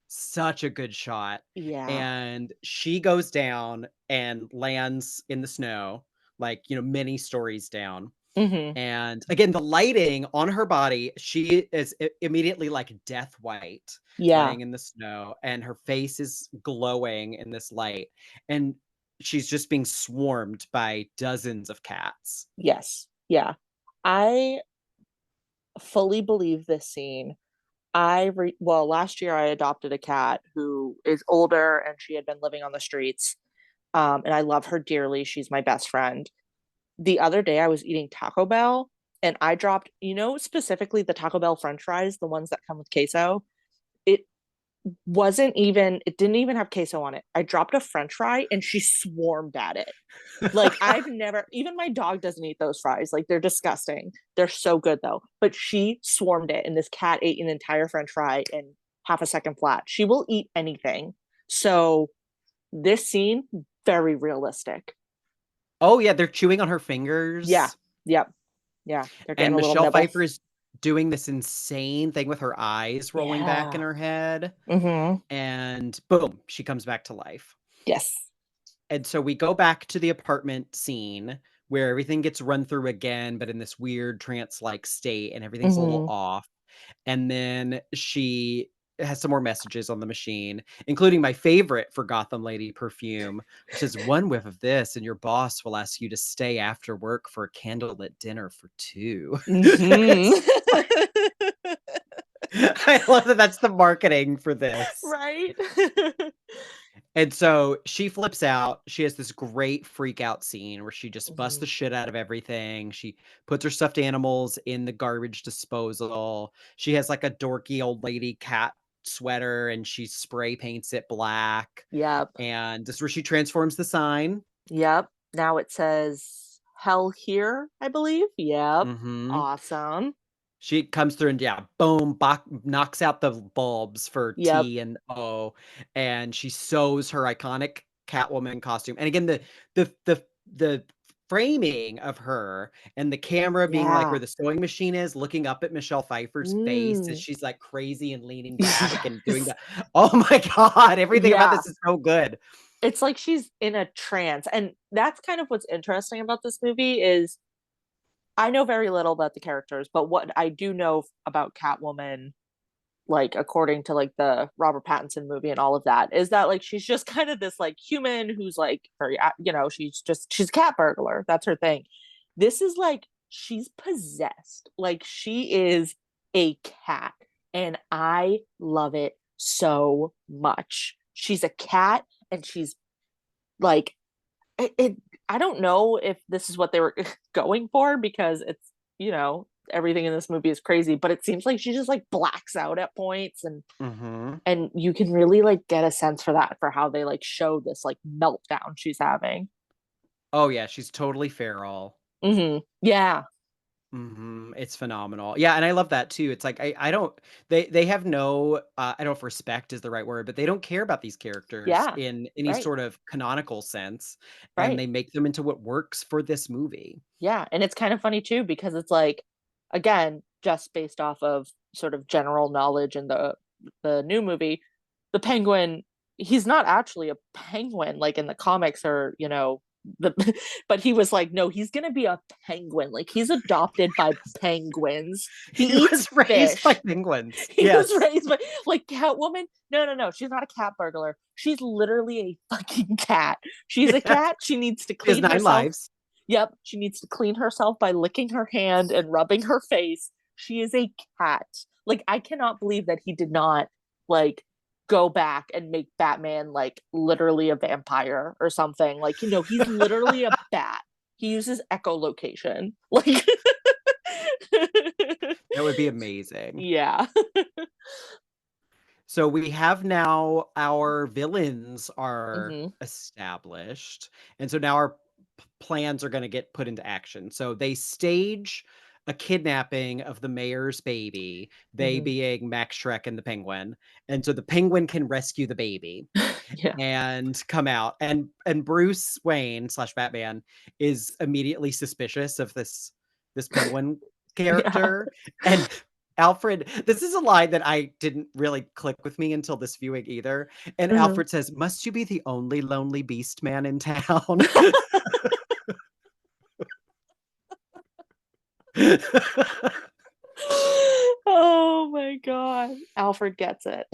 such a good shot, Yeah. and she goes down and lands in the snow, like, many stories down, Hmm. and again, the lighting on her body, she is immediately, like, death white, Yeah. laying in the snow, and her face is glowing in this light, and she's just being swarmed by dozens of cats. Yes. Yeah. I fully believe this scene. Well, last year I adopted a cat who is older and she had been living on the streets. And I love her dearly. She's my best friend. The other day I was eating Taco Bell and I dropped, specifically the Taco Bell French fries, the ones that come with queso. It it didn't even have queso on it. I dropped a French fry and she swarmed at it. Like I've never, even my dog doesn't eat those fries. Like they're disgusting. They're so good though. But she swarmed it and this cat ate an entire French fry in half a second flat. She will eat anything. So this scene, very realistic. Oh, yeah, they're chewing on her Yeah. fingers. Yep. Yeah. They're getting And a little Michelle nibble. Pfeiffer is doing this insane thing with her eyes rolling back in Yeah. her head, Mm-hmm. and boom, she comes back to life. Yes. And so we go back to the apartment scene where everything gets run through again, but in this weird trance-like state, and everything's a little Mm-hmm. off. And then she has some more messages on the machine, including my favorite for Gotham Lady perfume, which is one whiff of this, and your boss will ask you to stay after work for a candlelit dinner for two. Mm-hmm. I love that that's the marketing for this. Right. And so she flips out. She has this great freak out scene where she just busts Mm-hmm. the shit out of everything. She puts her stuffed animals in the garbage disposal. She has like a dorky old lady cat sweater and she spray paints it black. Yep. And this is where she transforms the sign. Yep. Now it says hell here, I believe. Yep. Hmm. Awesome. She comes through and yeah, boom, knocks out the bulbs for Yep. T and O, and she sews her iconic Catwoman costume. And again, the the framing of her and the camera being like Yeah. where the sewing machine is, looking up at Michelle Pfeiffer's face as Mm. she's like crazy and leaning back and doing Yes. the, oh my God, everything about Yeah. this is so good. It's like she's in a trance. And that's kind of what's interesting about this movie is I know very little about the characters, but what I do know about Catwoman, like according to like the Robert Pattinson movie and all of that, is that like she's just kind of this like human who's like very, she's a cat burglar. That's her thing. This is like she's possessed. Like she is a cat, and I love it so much. She's a cat, and she's like it I don't know if this is what they were going for because it's, everything in this movie is crazy, but it seems like she just like blacks out at points, and Mm-hmm. you can really like get a sense for that, for how they like show this like meltdown she's having. Oh yeah, she's totally feral. Yeah. It's phenomenal. Yeah, and I love that too. It's like I don't they have no I don't know if respect is the right word, but they don't care about these characters Yeah. in any Right. sort of canonical sense, and Right. they make them into what works for this movie. Yeah, and it's kind of funny too because it's like, again, just based off of sort of general knowledge in the new movie, the Penguin, he's not actually a penguin like in the comics, or the but he was like, no, he's gonna be a penguin. Like he's adopted by penguins. He He eats was raised by fish. penguins. He Yes. was raised by like Catwoman. No. She's not a cat burglar. She's literally a fucking cat. She's a Yes. cat. She needs to She has clean 9 herself. lives. Yep, she needs to clean herself by licking her hand and rubbing her face. She is a cat. Like I cannot believe that he did not like go back and make Batman like literally a vampire or something. Like, he's literally a bat. He uses echolocation. Like That would be amazing. Yeah. So we have now our villains are hmm established. And so now our plans are going to get put into action. So they stage a kidnapping of the mayor's baby, they hmm being Max Schreck and the Penguin. And so the Penguin can rescue the baby Yeah. and come out. And Bruce Wayne slash Batman is immediately suspicious of this Penguin Yeah. character. And Alfred, this is a line that I didn't really click with me until this viewing either. And Mhm. Alfred says, "Must you be the only lonely beast man in town?" Oh my god. Alfred gets it.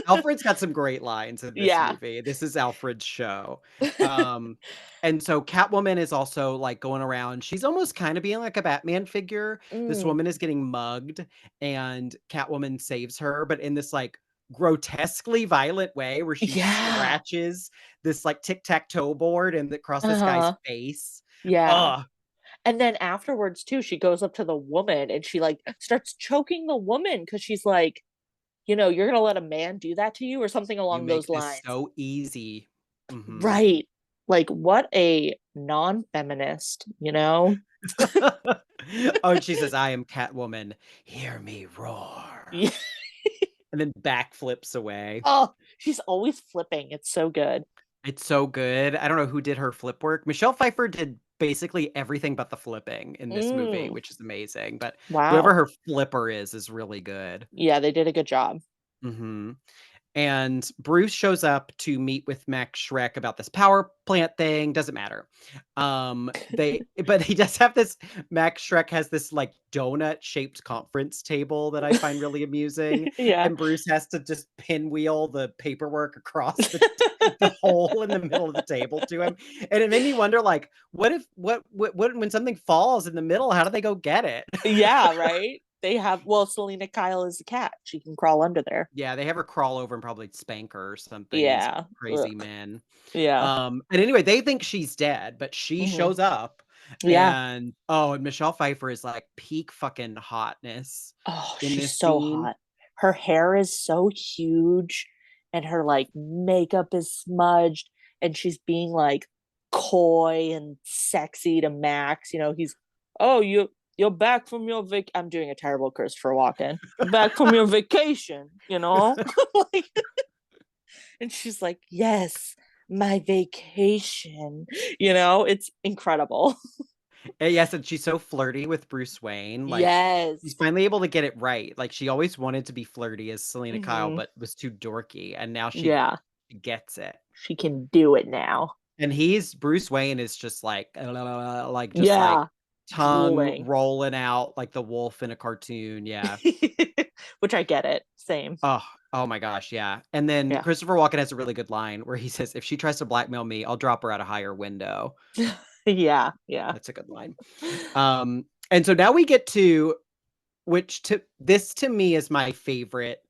Alfred's got some great lines in this Yeah. movie. This is Alfred's show. Um, and so Catwoman is also like going around. She's almost kind of being like a Batman figure. This Mm. woman is getting mugged, and Catwoman saves her, but in this like grotesquely violent way where she Yeah. scratches this like tic-tac-toe board and across this guy's Uh-huh. face. Yeah. Ugh. And then afterwards too, she goes up to the woman and she like starts choking the woman because she's like, you're gonna let a man do that to you or something You along those make this lines. so easy. Mhm. Right. Like what a non-feminist, Oh, and she says, "I am Catwoman. Hear me roar." Yeah. And then backflips away. Oh, she's always flipping. It's so good. It's so good. I don't know who did her flip work. Michelle Pfeiffer did basically everything but the flipping in this movie, Mm. which is amazing. But whoever Wow. her flipper is really good. Yeah, they did a good job. Mhm. And Bruce shows up to meet with Max Schreck about this power plant thing. Doesn't matter. But he does have this. Max Schreck has this like donut shaped conference table that I find really amusing. Yeah. And Bruce has to just pinwheel the paperwork across the hole in the middle of the table to him. And it made me wonder, like, what when something falls in the middle, how do they go get it? Yeah, right? They have, well, Selena Kyle is a cat. She can crawl under there. Yeah, they have her crawl over and probably spank her or something, these Yeah. crazy Ugh. men. Yeah. And anyway, they think she's dead, but she hmm shows up Yeah. and Michelle Pfeiffer is like peak fucking hotness Oh, in she's this so scene. hot. Her hair is so huge and her like makeup is smudged and she's being like coy and sexy to Max. He's, oh, you're back from your I'm doing a terrible Christopher Walken. Back from your vacation, like, and she's like, yes, my vacation. You know, it's incredible. And yes, and she's so flirty with Bruce Wayne. Like, she's Yes. finally able to get it right. Like, she always wanted to be flirty as Selena Kyle, Hmm. but was too dorky. And now she Yeah, gets it. she can do it now. And Bruce Wayne is just like, just like Yeah, tongue drooling. rolling out like the wolf in a cartoon. Yeah. Which I get it. Same. Oh, oh my gosh. Yeah. And then Yeah. Christopher Walken has a really good line where he says, if she tries to blackmail me, I'll drop her out a higher window. Yeah, yeah. That's a good line. And so now we get to this to me is my favorite,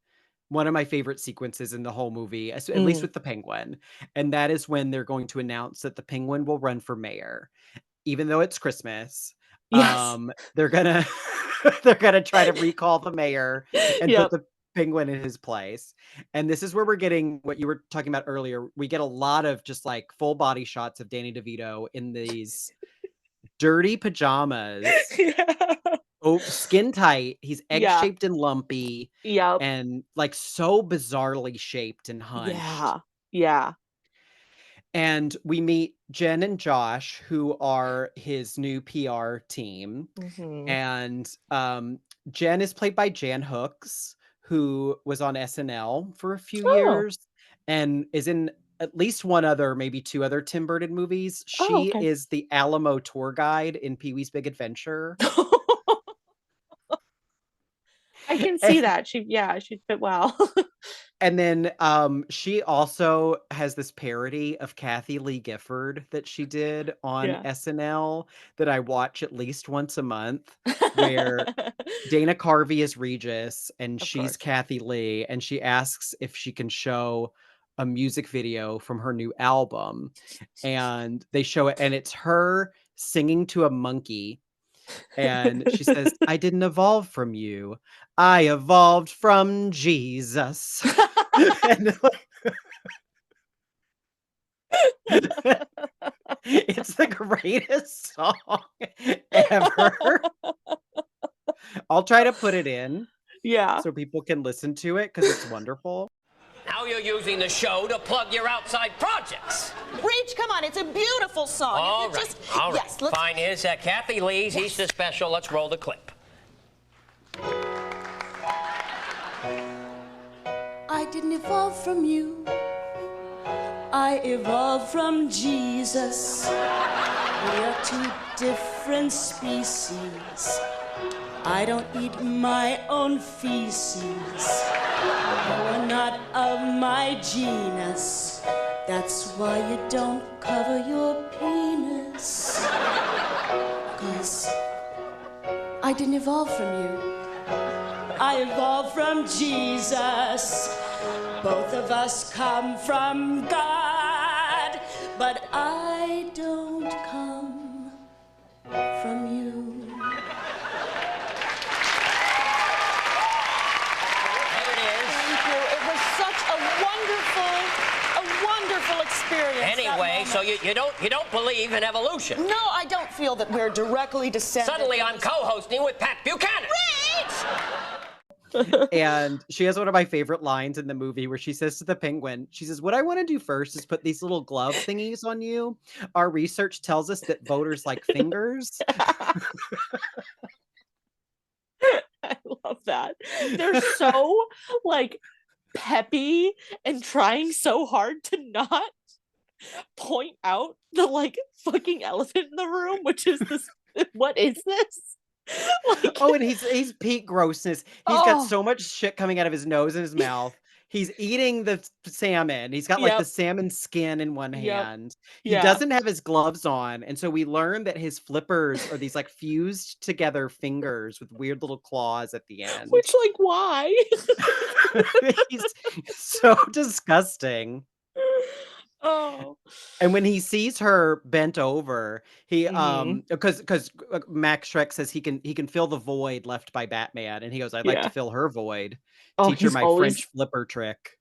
one of my favorite sequences in the whole movie, at least Mm. with the Penguin. And that is when they're going to announce that the Penguin will run for mayor, even though it's Christmas. Yes. They're gonna they're gonna try to recall the mayor and put Yep. the Penguin in his place. And this is where we're getting what you were talking about earlier. We get a lot of just like full body shots of Danny DeVito in these dirty pajamas. Yeah. Oh, skin tight. He's Yeah. egg-shaped and lumpy Yep. and like so bizarrely shaped and hunched. Yeah. Yeah. And we meet Jen and Josh, who are his new PR team. Hmm. And Jen is played by Jan Hooks, who was on SNL for a few Oh. years and is in at least one other, maybe two other Tim Burton movies. Oh, She okay. is the Alamo tour guide in Pee-wee's Big Adventure. I can see that. She'd fit well. And then she also has this parody of Kathy Lee Gifford that she did on Yeah. SNL that I watch at least once a month, where Dana Carvey is Regis and Of she's course. Kathy Lee, and she asks if she can show a music video from her new album. And they show it, and it's her singing to a monkey. And she says, I didn't evolve from you. I evolved from Jesus. And it's the greatest song ever. I'll try to put it in Yeah. so people can listen to it because it's wonderful. Now you're using the show to plug your outside projects. Reach, come on, it's a beautiful song. All If you right, just, all right. yes, let's... Fine, here's Kathy Lee's Easter special. Let's roll the clip. I didn't evolve from you. I evolved from Jesus. We are two different species. I don't eat my own feces. You are not of my genus. That's why you don't cover your penis. 'Cause I didn't evolve from you. I evolved from Jesus. Both of us come from God, but I don't come from you. There it is. Thank you. It was such a wonderful experience. that Anyway, moment. so you don't believe in evolution. No, I don't feel that we're directly descended. Suddenly I'm co-hosting with Pat Buchanan. And she has one of my favorite lines in the movie where she says to the Penguin, she says, what I want to do first is put these little glove thingies on you. Our research tells us that voters like fingers. I love that. They're so like peppy and trying so hard to not point out the like fucking elephant in the room, which is this. What is this? Like, Oh, and he's peak grossness. He's got so much shit coming out of his nose and his mouth. He's eating the salmon. He's got like the salmon skin in one hand. He doesn't have his gloves on. And so we learn that his flippers are these like fused together fingers with weird little claws at the end. Which, like, why? He's so disgusting. Oh. And when he sees her bent over, he because Max Schreck says he can fill the void left by Batman, and he goes, I'd like to fill her void. Teach her my French flipper trick.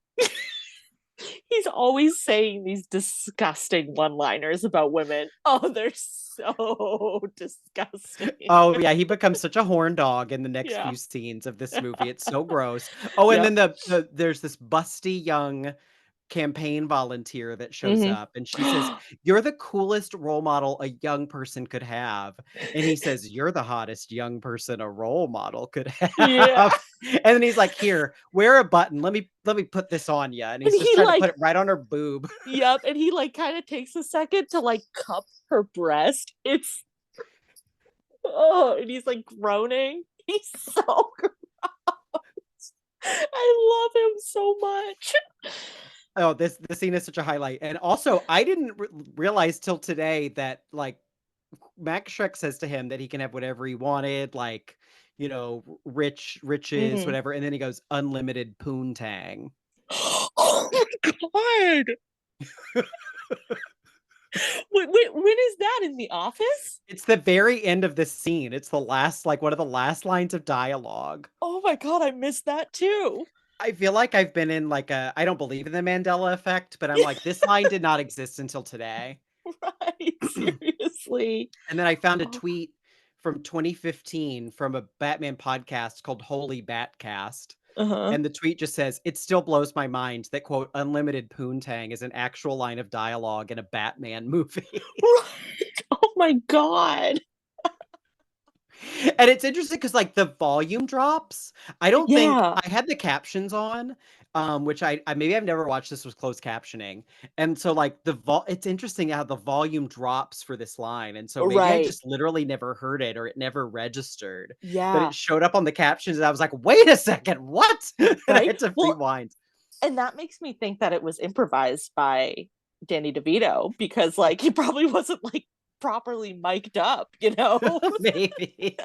He's always saying these disgusting one-liners about women. Oh, they're so disgusting. Oh yeah, he becomes such a horn dog in the next few scenes of this movie. It's so gross. Oh, and then there's this busty young campaign volunteer that shows Mhm. up, and she says, "You're the coolest role model a young person could have." And he says, "You're the hottest young person a role model could Yeah. have." And then he's like, "Here, wear a button. Let me put this on you." And And he's just he trying to like put it right on her boob. Yep, and he like kind of takes a second to like cup her breast. It's and he's like groaning. He's so gross. I love him so much. Oh, this scene is such a highlight. And also, I didn't realize till today that like Max Schreck says to him that he can have whatever he wanted, like, riches, Mhm. whatever. And then he goes, unlimited poontang. Oh my god. Wait, when is that in The Office? It's the very end of this scene. It's the last, like, one of the last lines of dialogue. Oh my god, I missed that too. I feel like I've been in like I don't believe in the Mandela effect, but I'm like, this line did not exist until today. Right, seriously. And then I found a Oh. tweet from 2015 from a Batman podcast called Holy Batcast. Uh-huh. And the tweet just says, "It still blows my mind that, quote, unlimited poontang is an actual line of dialogue in a Batman movie." Right. Oh my god. And it's interesting because, like, the volume drops. I don't think Yeah. I had the captions on, which I maybe I've never watched this with closed captioning. And so, like, it's interesting how the volume drops for this line. And so maybe I Right. just literally never heard it or it never registered. But Yeah. it showed up on the captions and I was like, "Wait a second, what?" And I Right? had to Well, rewind. and that makes me think that it was improvised by Danny DeVito because like he probably wasn't like properly mic'd up, you know? Maybe.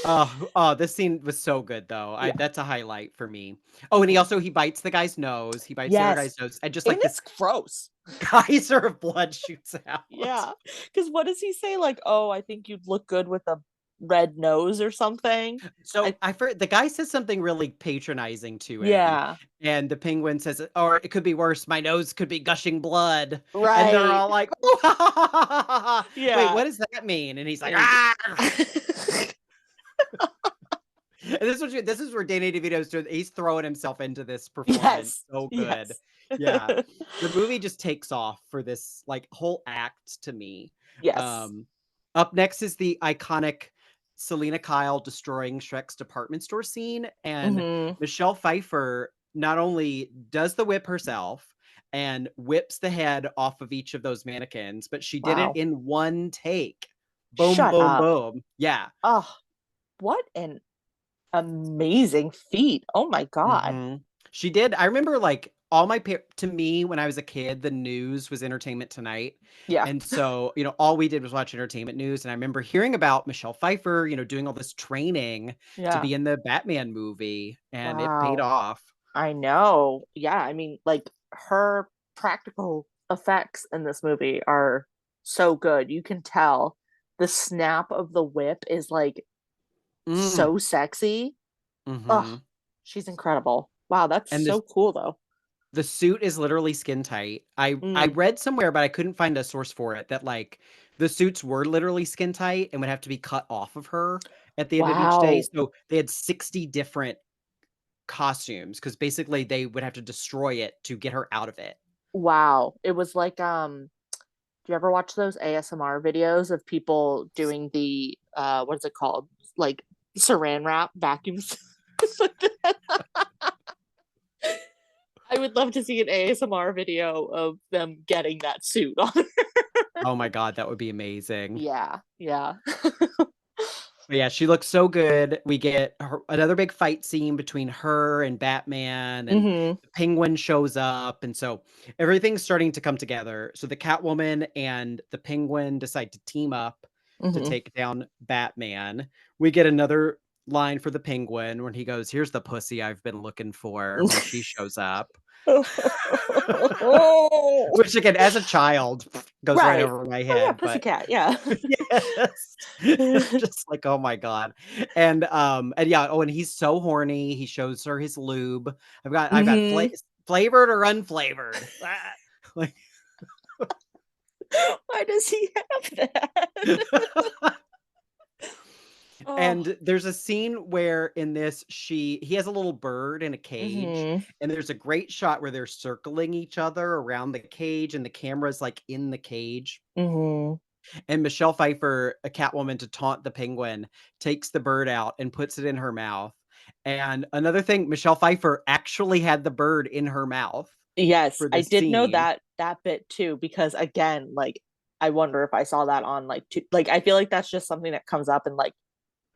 Oh, this scene was so good though. Yeah. That's a highlight for me. Oh, and he bites the guy's nose. He bites the other Yes. guy's nose. And just And like this it's gross. geyser of blood shoots out. Yeah. Because what does he say? Like, oh, I think you'd look good with a red nose or something. So I the guy says something really patronizing to him. Yeah. And the penguin says, or it could be worse, my nose could be gushing blood. And they're Right. all like, "Oh, wait, Yeah. what does that mean?" And he's like, And "Ah." And this is where Danny DeVito's doing. He's throwing himself into this performance Yes. so good. Yeah, Yes. the movie just takes off for this like whole act to me. Yes. Up next is the iconic Selena Kyle destroying Shrek's department store scene, and Mhm. Michelle Pfeiffer not only does the whip herself and whips the head off of each of those mannequins, but she did it Wow. in one take. Boom, Shut boom, up. boom. Yeah. Oh, what an amazing feat. Oh my god. Mhm. She did. I remember like all my to me when I was a kid, the news was Entertainment Tonight. Yeah. And so, all we did was watch entertainment news. And I remember hearing about Michelle Pfeiffer, doing all this training to Yeah. be in the Batman movie, and it paid Wow. off. I know. Yeah, I mean, like her practical effects in this movie are so good. You can tell the snap of the whip is like Mm. so sexy. Mhm. Ugh, she's incredible. Wow, that's And so cool though. the suit is literally skin tight. I Mm. read somewhere, but I couldn't find a source for it, that like the suits were literally skin tight and would have to be cut off of her at the end of each day. Wow. So they had 60 different costumes because basically they would have to destroy it to get her out of it. Wow. It was like do you ever watch those ASMR videos of people doing the what is it called? Like saran wrap vacuums? I would love to see an ASMR video of them getting that suit on. Oh my god, that would be amazing. Yeah, yeah. But yeah, she looks so good. We get another big fight scene between her and Batman, and Mhm. the Penguin shows up, and so everything's starting to come together. So the Catwoman and the Penguin decide to team up to Mhm. take down Batman. We get another line for the Penguin when he goes, "Here's the pussy I've been looking for," when she shows up. Which again, as a child, goes right Right. over my Oh yeah, head, but pussycat, yeah. yes. Just like, oh my god. And yeah, oh, and he's so horny. He shows her his lube. I've got Mhm. flavored or unflavored. Ah, like Why does he have that? Oh. And there's a scene where in this he has a little bird in a cage, Mhm. and there's a great shot where they're circling each other around the cage, and the camera's like in the cage. Mhm. And Michelle Pfeiffer, a Catwoman, to taunt the penguin, takes the bird out and puts it in her mouth. And another thing, Michelle Pfeiffer actually had the bird in her mouth Yes, for I this did know scene. that bit too, because again, like I wonder if I saw that on like like I feel like that's just something that comes up in like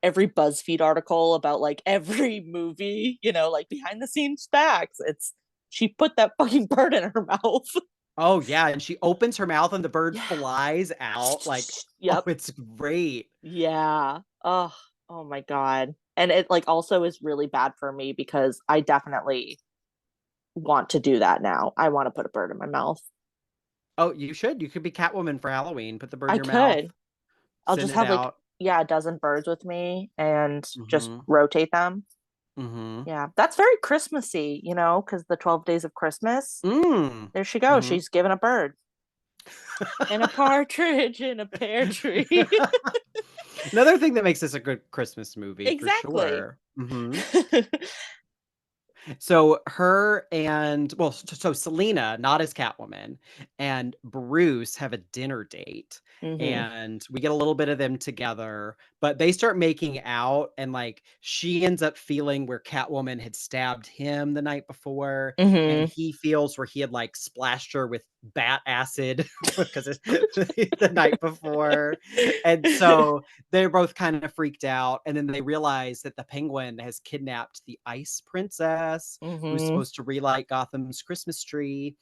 every BuzzFeed article about like every movie, like behind the scenes facts. It's she put that fucking bird in her mouth. Oh, yeah, and she opens her mouth and the bird Yeah. flies out, like, oh, Yep. it's great. Yeah. Oh my God. And it like also is really bad for me because I definitely want to do that now. I want to put a bird in my mouth. Oh, you should. You could be Catwoman for Halloween. Put the bird in I your mouth, could. I'll send just it have like, out. yeah, a dozen birds with me and just Mhm, rotate them. mhm. Yeah. That's very Christmassy, because the 12 days of Christmas. Mm, There she goes. mhm. She's given a bird and a partridge in a pear tree. Another thing that makes this a good Christmas movie for Exactly. sure. Mhm. So her and so Selena, not as Catwoman, and Bruce have a dinner date, Hmm. and we get a little bit of them together, but they start making out, and like she ends up feeling where Catwoman had stabbed him the night before, and Hmm. he feels where he had like splashed her with bat acid because the night before, and so they're both kind of freaked out, and then they realize that the penguin has kidnapped the ice princess who's Hmm. supposed to relight Gotham's Christmas tree.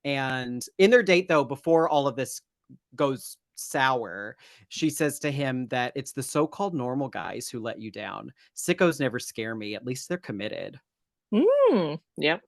And in their date, though, before all of this goes sour, she says to him that it's the so-called normal guys who let you down. Sickos never scare me. At least they're committed. Yep.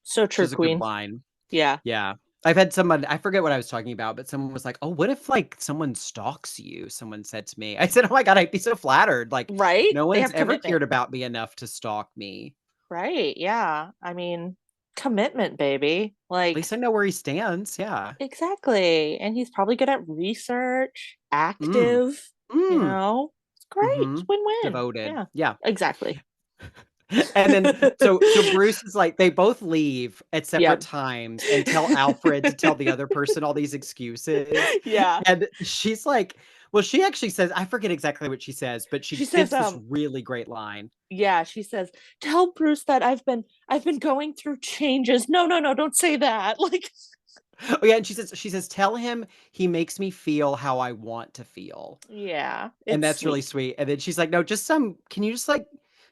So Which true, is a good Queen. line. Yeah. Yeah. I've had someone, I forget what I was talking about, but someone was like, "Oh, what if like someone stalks you?" Someone said to me. I said, "Oh my God, I'd be so flattered. Like, Right? no They one's have ever commitment. cared about me enough to stalk me. Right. Yeah. I mean, commitment, baby. At Like, least I know where he stands." Yeah. exactly. And he's probably good at research, Mm. active, Mm. It's great. It's Mhm. win-win. Devoted. Yeah. Yeah. Exactly. And then so Bruce is like they both leave at separate Yep. times and tell Alfred to tell the other person all these excuses. Yeah. And she's like, well, she actually says, I forget exactly what she says, but She she says, gives this really great line. yeah, she says, tell Bruce that I've been going through changes. No, no, no, don't say that. Like, Oh yeah, and she says, tell him he makes me feel how I want to feel. yeah, And it's that's really sweet. sweet. And then she's like, no, can you just like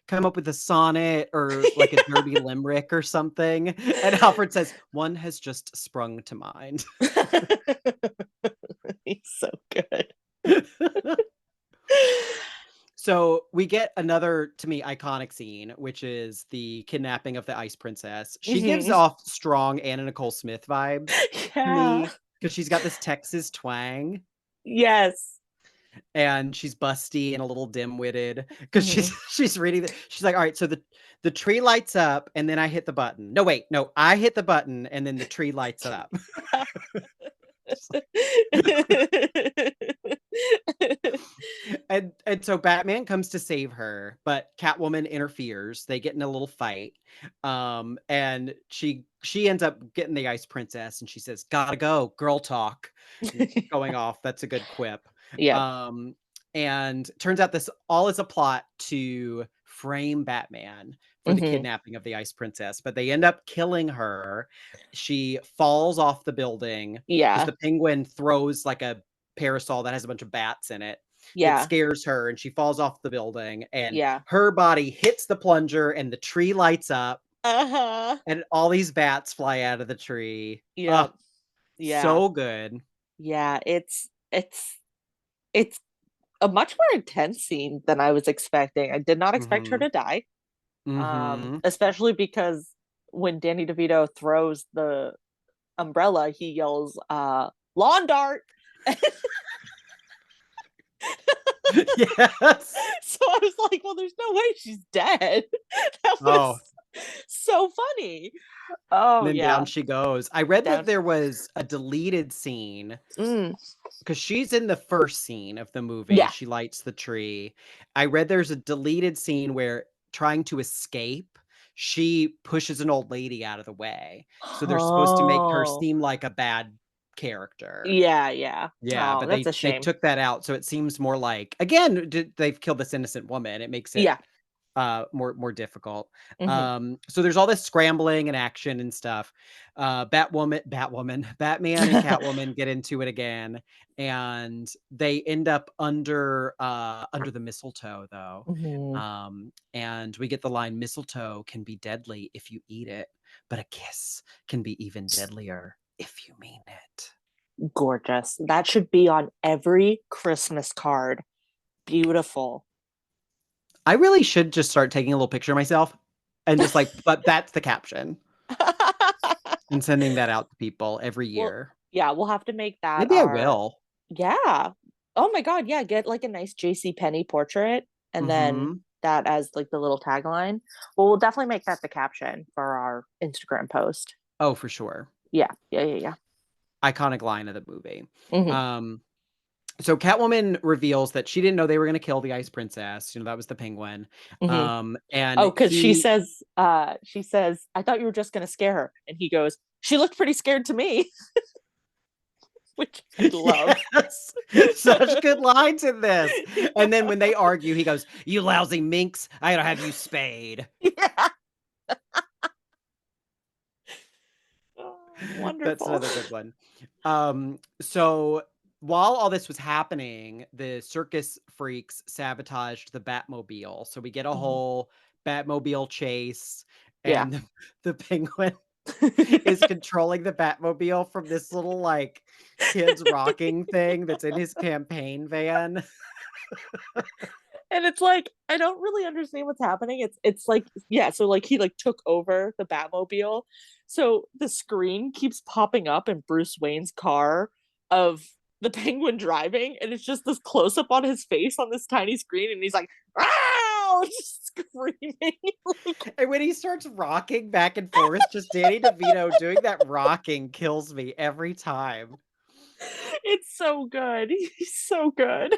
come up with a sonnet or like a dirty limerick or something? And Alfred says, one has just sprung to mind. He's so good. So we get another, to me, iconic scene, which is the kidnapping of the Ice Princess. She gives Hmm. off strong Anna Nicole Smith vibes to Yeah. me because she's got this Texas twang Yes. and she's busty and a little dim-witted because she's Hmm. she's reading she's like, all right, so the tree lights up and then I hit the button. No, wait, no, I hit the button and then the tree lights up. And so Batman comes to save her, but Catwoman interferes. They get in a little fight. And she ends up getting the Ice Princess and she says, "Gotta go, girl talk." Going off. That's a good quip. Yeah. Um, and turns out this all is a plot to frame Batman for the Hmm. kidnapping of the Ice Princess, but they end up killing her. She falls off the building because Yeah. the penguin throws like a parasol that has a bunch of bats in it that Yeah. scares her and she falls off the building and Yeah. her body hits the plunger and the tree lights up Uh-huh. and all these bats fly out of the tree. Oh, Yep. Yeah. so good. Yeah. It's a much more intense scene than I was expecting. I did not expect her Mhm. to die. Mhm. Especially because when Danny DeVito throws the umbrella, he yells, lawn dart. Yes. So I was like, well, there's no way she's dead. That Oh, was so funny. and Oh then down yeah. she goes. I read that Down. there was a deleted scene Mm. because she's in the first scene of the movie. Yeah. She lights the tree. I read there's a deleted scene where trying to escape, she pushes an old lady out of the way. So they're supposed to make her Oh. seem like a bad character. Yeah, yeah. Yeah, Oh, but that's a they shame. took that out, so it seems more like, again, they've killed this innocent woman. It makes it Yeah. more difficult. Mhm. So there's all this scrambling and action and stuff. Batman and Catwoman get into it again, and they end up under the mistletoe though. Mhm. And we get the line, "Mistletoe can be deadly if you eat it, but a kiss can be even deadlier if you mean it." Gorgeous. That should be on every Christmas card. Beautiful. I really should just start taking a little picture of myself and just like, but that's the caption, and sending that out to people every Well, year. yeah, we'll have to make that Maybe I our will. yeah. Oh my God, yeah, get like a nice JC Penney portrait and then Mhm. that as like the little tagline. Well, we'll definitely make that the caption for our Instagram post. Oh, for sure. Yeah, yeah, yeah, yeah. Iconic line of the movie. Mhm. So Catwoman reveals that she didn't know they were gonna kill the Ice Princess. That was the Penguin. Mhm. And Oh, because he she says, I thought you were just gonna scare her. And he goes, she looked pretty scared to me. Which I love. Yes! Such good lines in this. And then when they argue, he goes, "You lousy minx, I gotta have you spayed." Yeah. Oh, That's wonderful. another good one. So while all this was happening, the circus freaks sabotaged the Batmobile. So we get a Mhm. whole Batmobile chase, Yeah. and the Penguin is controlling the Batmobile from this little like kids rocking thing that's in his campaign van. And it's like, I don't really understand what's happening. It's like, yeah, so like he like took over the Batmobile. So the screen keeps popping up in Bruce Wayne's car of the Penguin driving, and it's just this close up on his face on this tiny screen, and he's like, "Ow!" just screaming. And when he starts rocking back and forth, just Danny DeVito doing that rocking kills me every time. It's so good. He's so good.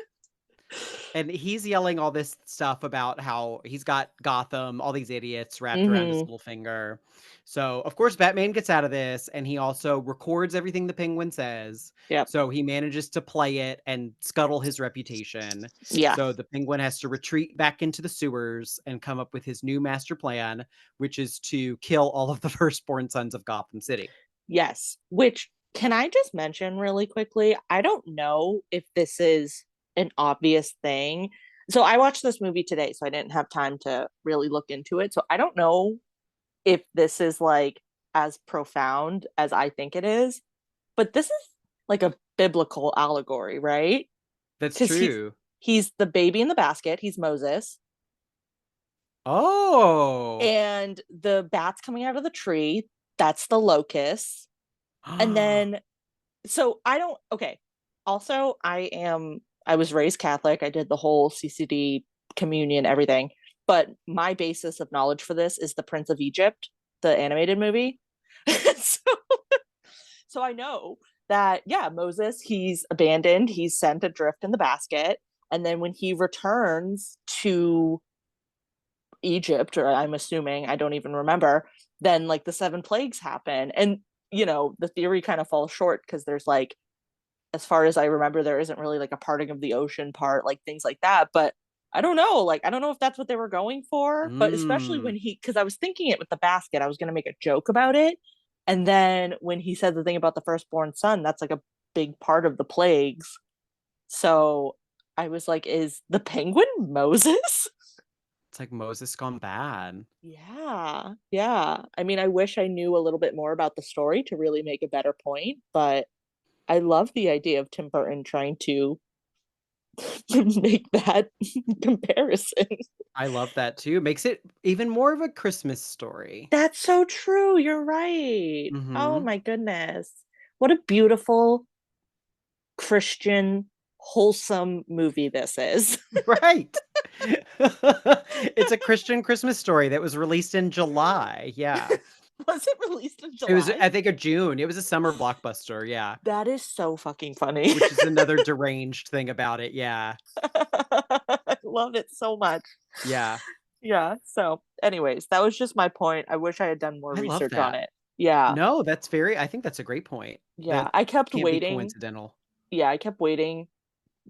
And he's yelling all this stuff about how he's got Gotham, all these idiots wrapped around his Hmm. little finger. So, of course, Batman gets out of this, and he also records everything the Penguin says. Yep. So he manages to play it and scuttle his reputation. Yeah. So the Penguin has to retreat back into the sewers and come up with his new master plan, which is to kill all of the firstborn sons of Gotham City. Yes. Which, can I just mention really quickly? I don't know if this is an obvious thing. So I watched this movie today, so I didn't have time to really look into it. So I don't know if this is like as profound as I think it is, but this is like a biblical allegory, right? That's Because true. he's the baby in the basket, he's Moses, Oh. and the bats coming out of the tree, that's the locusts. And then so I don't okay. Also, I was raised Catholic. I did the whole CCD communion, everything. But my basis of knowledge for this is the Prince of Egypt, the animated movie. so, so I know that yeah, Moses, he's abandoned, he's sent adrift in the basket, and then when he returns to Egypt, or I'm assuming, I don't even remember, then like the seven plagues happen. And the theory kind of falls short because there's like, as far as I remember, there isn't really like a parting of the ocean part, like things like that. But I don't know. Like, I don't know if that's what they were going for, but especially Mm. when because I was thinking it with the basket, I was going to make a joke about it. And then when he said the thing about the firstborn son, that's like a big part of the plagues. So I was like, is the penguin Moses? It's like Moses gone bad. Yeah. Yeah. I mean, I wish I knew a little bit more about the story to really make a better point, but I love the idea of Tim Burton trying to make that comparison. I love that too. Makes it even more of a Christmas story. That's so true. You're right. Oh Mhm. my goodness. What a beautiful Christian, wholesome movie this is. Right. It's a Christian Christmas story that was released in July. Yeah. Was it released in July? It was, I think, a June. It was a summer blockbuster. Yeah. That is so fucking funny. Which is another deranged thing about it. Yeah. I love it so much. Yeah. Yeah. So, anyways, that was just my point. I wish I had done more I love research on that. it. Yeah. No, I think that's a great point. Yeah. That I kept can't be waiting. coincidental. Yeah, I kept waiting,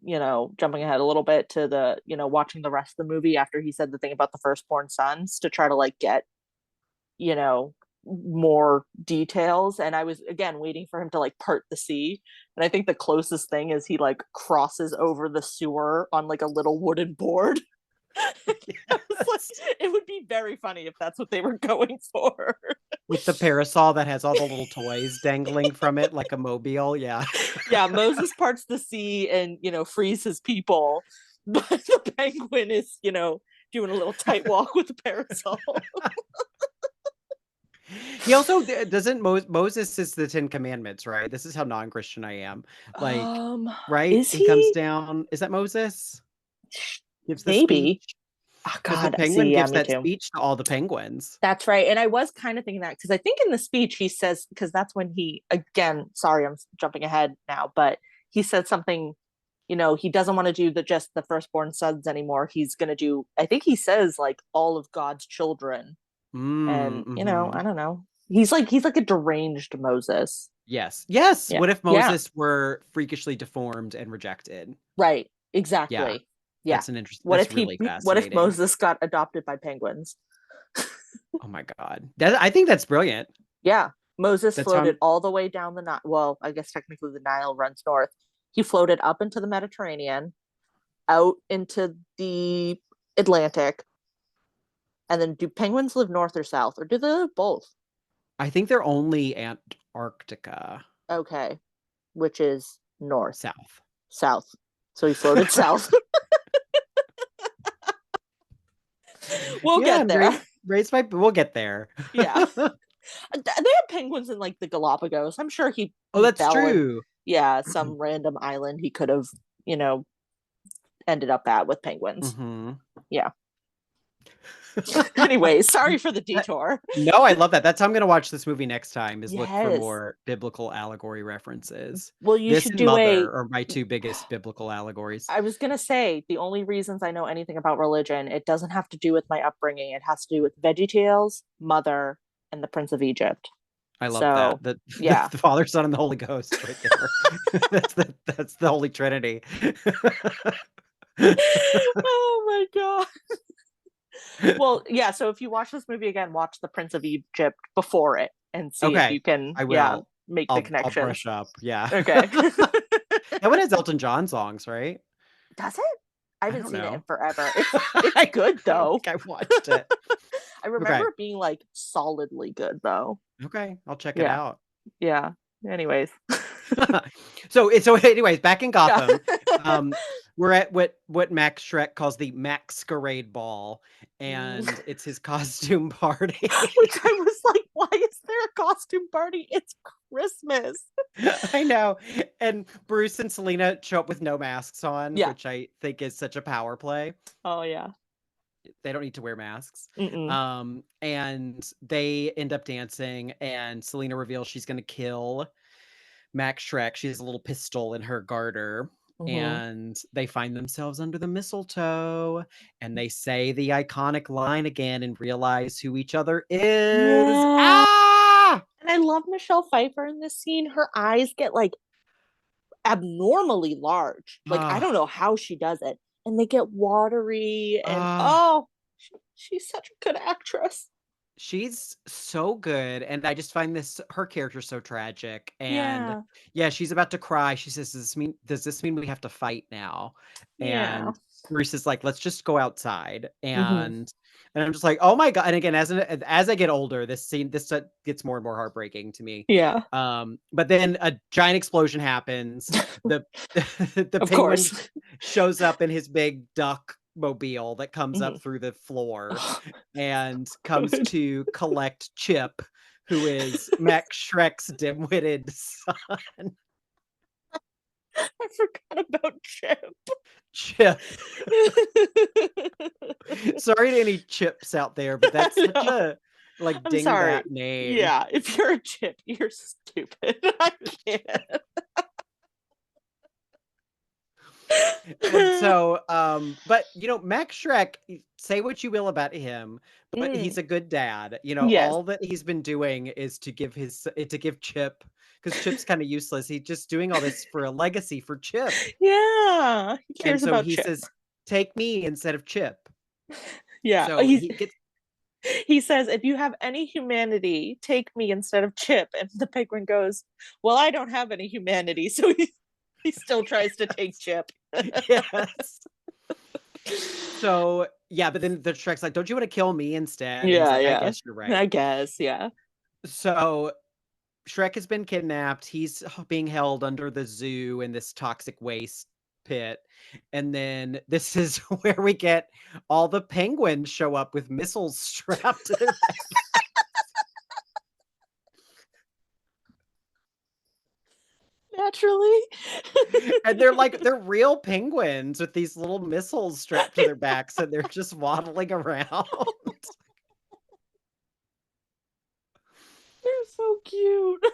jumping ahead a little bit to the, watching the rest of the movie after he said the thing about the firstborn sons to try to like get, more details. And I was again waiting for him to like part the sea. And I think the closest thing is he like crosses over the sewer on like a little wooden board. It would be very funny if that's what they were going for. With the parasol that has all the little toys dangling from it like a mobile. Yeah. Yeah, Moses parts the sea and, frees his people. But the penguin is, doing a little tight walk with the parasol. He also doesn't Moses is the 10 Commandments, right? This is how non-Christian I am. Like, right? Is he comes he? down. Is that Moses? Gives the Maybe. speech. Oh, Because God, the penguin gives me that too. speech to all the penguins. That's right. And I was kind of thinking that because I think in the speech he says, because that's when he, again, sorry, I'm jumping ahead now, but he said something, he doesn't want to do just the firstborn sons anymore. He's going to do, I think he says like all of God's children. And, I don't know. He's like a deranged Moses. Yes. Yeah. What if Moses were freakishly deformed and rejected? Right. Exactly. Yeah. That's an interesting. What if Moses got adopted by penguins? Oh my God. I think that's brilliant. Yeah. Moses floated all the way down the Nile. Well, I guess technically the Nile runs north. He floated up into the Mediterranean, out into the Atlantic. And then do penguins live north or south? Or do they live both? I think they're only Antarctica. Okay. Which is north. South. So he floated south. We'll get there. We'll get there. Yeah. They have penguins in like the Galapagos. I'm sure he. Oh, that's true. Some random island he could have, ended up at with penguins. Mm-hmm. Yeah. Anyway, sorry for the detour. No, I love that. That's how I'm going to watch this movie next time. Is look for more biblical allegory references. Well, you should do Mother are my two biggest biblical allegories. I was going to say the only reasons I know anything about religion, it doesn't have to do with my upbringing. It has to do with VeggieTales, Mother, and the Prince of Egypt. I love that. The Father, Son, and the Holy Ghost, right there. that's the Holy Trinity. Oh my God. Well, yeah. So if you watch this movie again, watch The Prince of Egypt before it and see if you can. Make the connection. I'll brush up. Yeah. Okay. That one has Elton John songs, right? Does it? I haven't seen it in forever. It's good though. I watched it. I remember it being like solidly good though. Okay, I'll check it out. Yeah. Anyways. So anyways, back in Gotham, we're at what Max Schreck calls the Masquerade Ball, and it's his costume party. Which I was like, why is there a costume party? It's Christmas. I know. And Bruce and Selena show up with no masks on, which I think is such a power play. Oh yeah. They don't need to wear masks. Mm-mm. And they end up dancing, and Selena reveals she's going to kill Max Schreck. She has a little pistol in her garter. And they find themselves under the mistletoe, and they say the iconic line again and realize who each other is. Yeah. Ah! And I love Michelle Pfeiffer in this scene. Her eyes get like abnormally large. Like I don't know how she does it. And they get watery, and she's such a good actress. She's so good, and I just find her character so tragic. And she's about to cry. She says, does this mean we have to fight now? And Bruce is like, let's just go outside. And I'm just like, oh my God. And again, as I get older, this gets more and more heartbreaking to me. Yeah. But then a giant explosion happens. The penguin shows up in his big duck mobile that comes up through the floor and comes to collect Chip, who is Max Schreck's dim-witted son. I forgot about Chip. Sorry to any Chips out there, but that's like I'm ding sorry. that name. Yeah, if you're a chip, you're stupid. I can't. And so, but Max Schreck, say what you will about him, but he's a good dad. Yes. All that he's been doing is to give Chip, because Chip's kind of useless. He's just doing all this for a legacy for Chip. Yeah, he And cares so about he Chip. says, "Take me instead of Chip." Yeah, So he gets he says, if you have any humanity, take me instead of Chip. And the penguin goes, well, I don't have any humanity. So he still tries to take Chip. yes. So yeah, but then the Shrek's like, "Don't you want to kill me instead?" And he's Yeah, like, "I yeah. guess you're right." I guess, yeah. So Shrek has been kidnapped. He's being held under the zoo in this toxic waste pit. And then this is where we get all the penguins show up with missiles strapped to their backs. Naturally. And they're real penguins with these little missiles strapped to their backs, and they're just waddling around. They're so cute.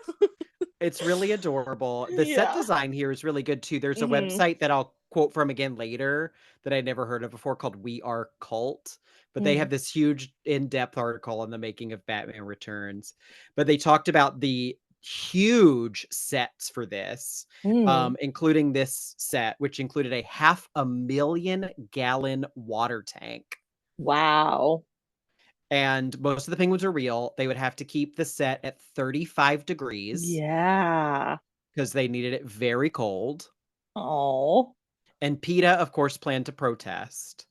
It's really adorable. The set design here is really good too. There's a website that I'll quote from again later that I never heard of before called We Are Cult, but they have this huge in-depth article on the making of Batman Returns. But they talked about the huge sets for this, including this set, which included a 500,000-gallon water tank. Wow. And most of the penguins are real. They would have to keep the set at 35 degrees. Yeah. Because they needed it very cold. Oh. And PETA, of course, planned to protest.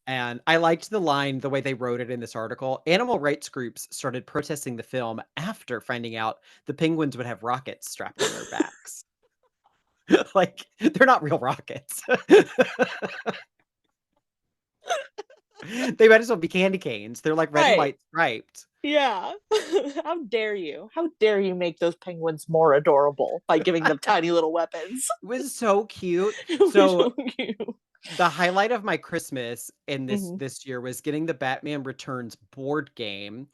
And I liked the line, the way they wrote it in this article. Animal rights groups started protesting the film after finding out the penguins would have rockets strapped on their backs. Like, they're not real rockets. They might as well be candy canes. They're like red and white striped. Yeah. How dare you? How dare you make those penguins more adorable by giving them tiny little weapons? It was so cute. It was So cute. the highlight of my Christmas in this year was getting the Batman Returns board game.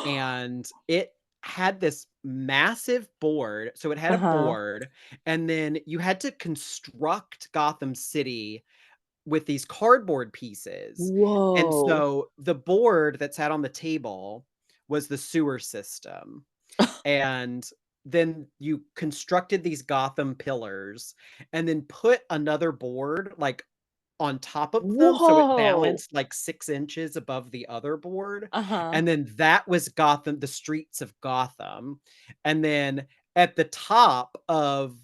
And it had this massive board. So it had a board, and then you had to construct Gotham City with these cardboard pieces. Whoa. And so the board that sat on the table was the sewer system. And then you constructed these Gotham pillars and then put another board like on top of them. So it balanced like 6 inches above the other board. And then that was Gotham, the streets of Gotham. And then at the top of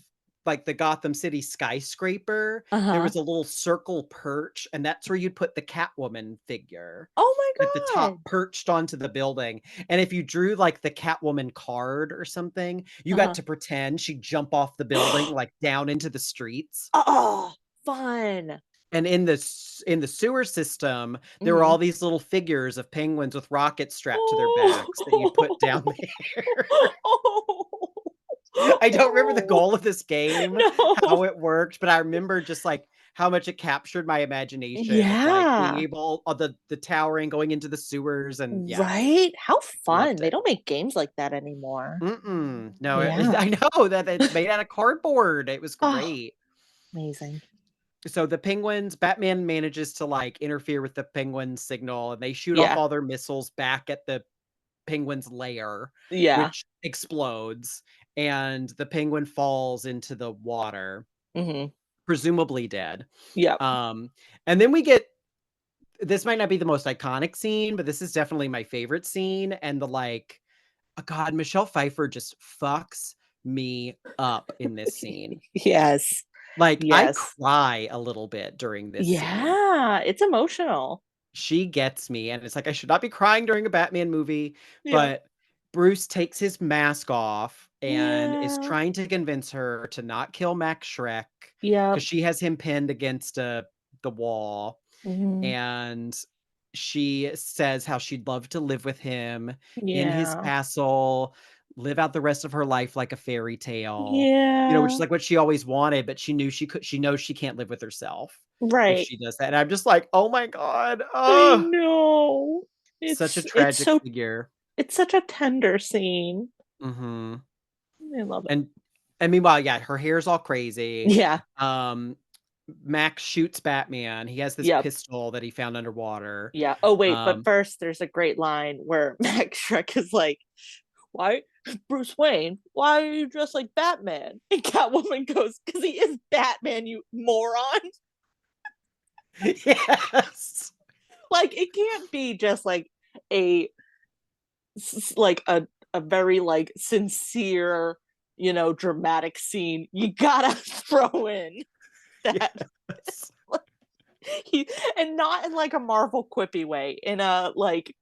like the Gotham City skyscraper, there was a little circle perch, and that's where you'd put the Catwoman figure. Oh my God. At the top, perched onto the building. And if you drew like the Catwoman card or something, you got to pretend she'd jump off the building, like down into the streets. Oh, fun. And in the sewer system, there were all these little figures of penguins with rockets strapped to their backs that you put down there. I don't remember the goal of this game, how it worked, but I remember just like how much it captured my imagination. Yeah. Of, like, being able, the towering going into the sewers, and Right? How fun. Loved They it. don't make games like that anymore. No, Yeah. I know that it's made out of cardboard. It was great. Amazing. So the penguins, Batman manages to like interfere with the penguin signal, and they shoot off all their missiles back at the penguin's lair, which explodes, and the penguin falls into the water, presumably dead. And then we get, this might not be the most iconic scene, but this is definitely my favorite scene. And the like, oh God, Michelle Pfeiffer just fucks me up in this scene. Yes. Like, I cry a little bit during this scene. Yeah, it's emotional. She gets me, and it's like, I should not be crying during a Batman movie, but Bruce takes his mask off and is trying to convince her to not kill Max Schreck, because she has him pinned against the wall, and she says how she'd love to live with him in his castle, live out the rest of her life like a fairy tale. Which is like what she always wanted, but she knows she can't live with herself. Right. If she does that. And I'm just like, oh my God. I know. Such a tragic figure. It's such a tender scene. Mm-hmm. I love it. And meanwhile, yeah, her hair's all crazy. Yeah. Max shoots Batman. He has this Yep. pistol that he found underwater. Yeah. Oh wait, but first there's a great line where Max Schreck is like, "Why, Bruce Wayne? Why are you dressed like Batman?" And Catwoman goes, "Because he is Batman, you moron." Yes. Like it can't be just like a a very like sincere, dramatic scene. You gotta throw in that. Yes. And not in like a Marvel quippy way, in a like,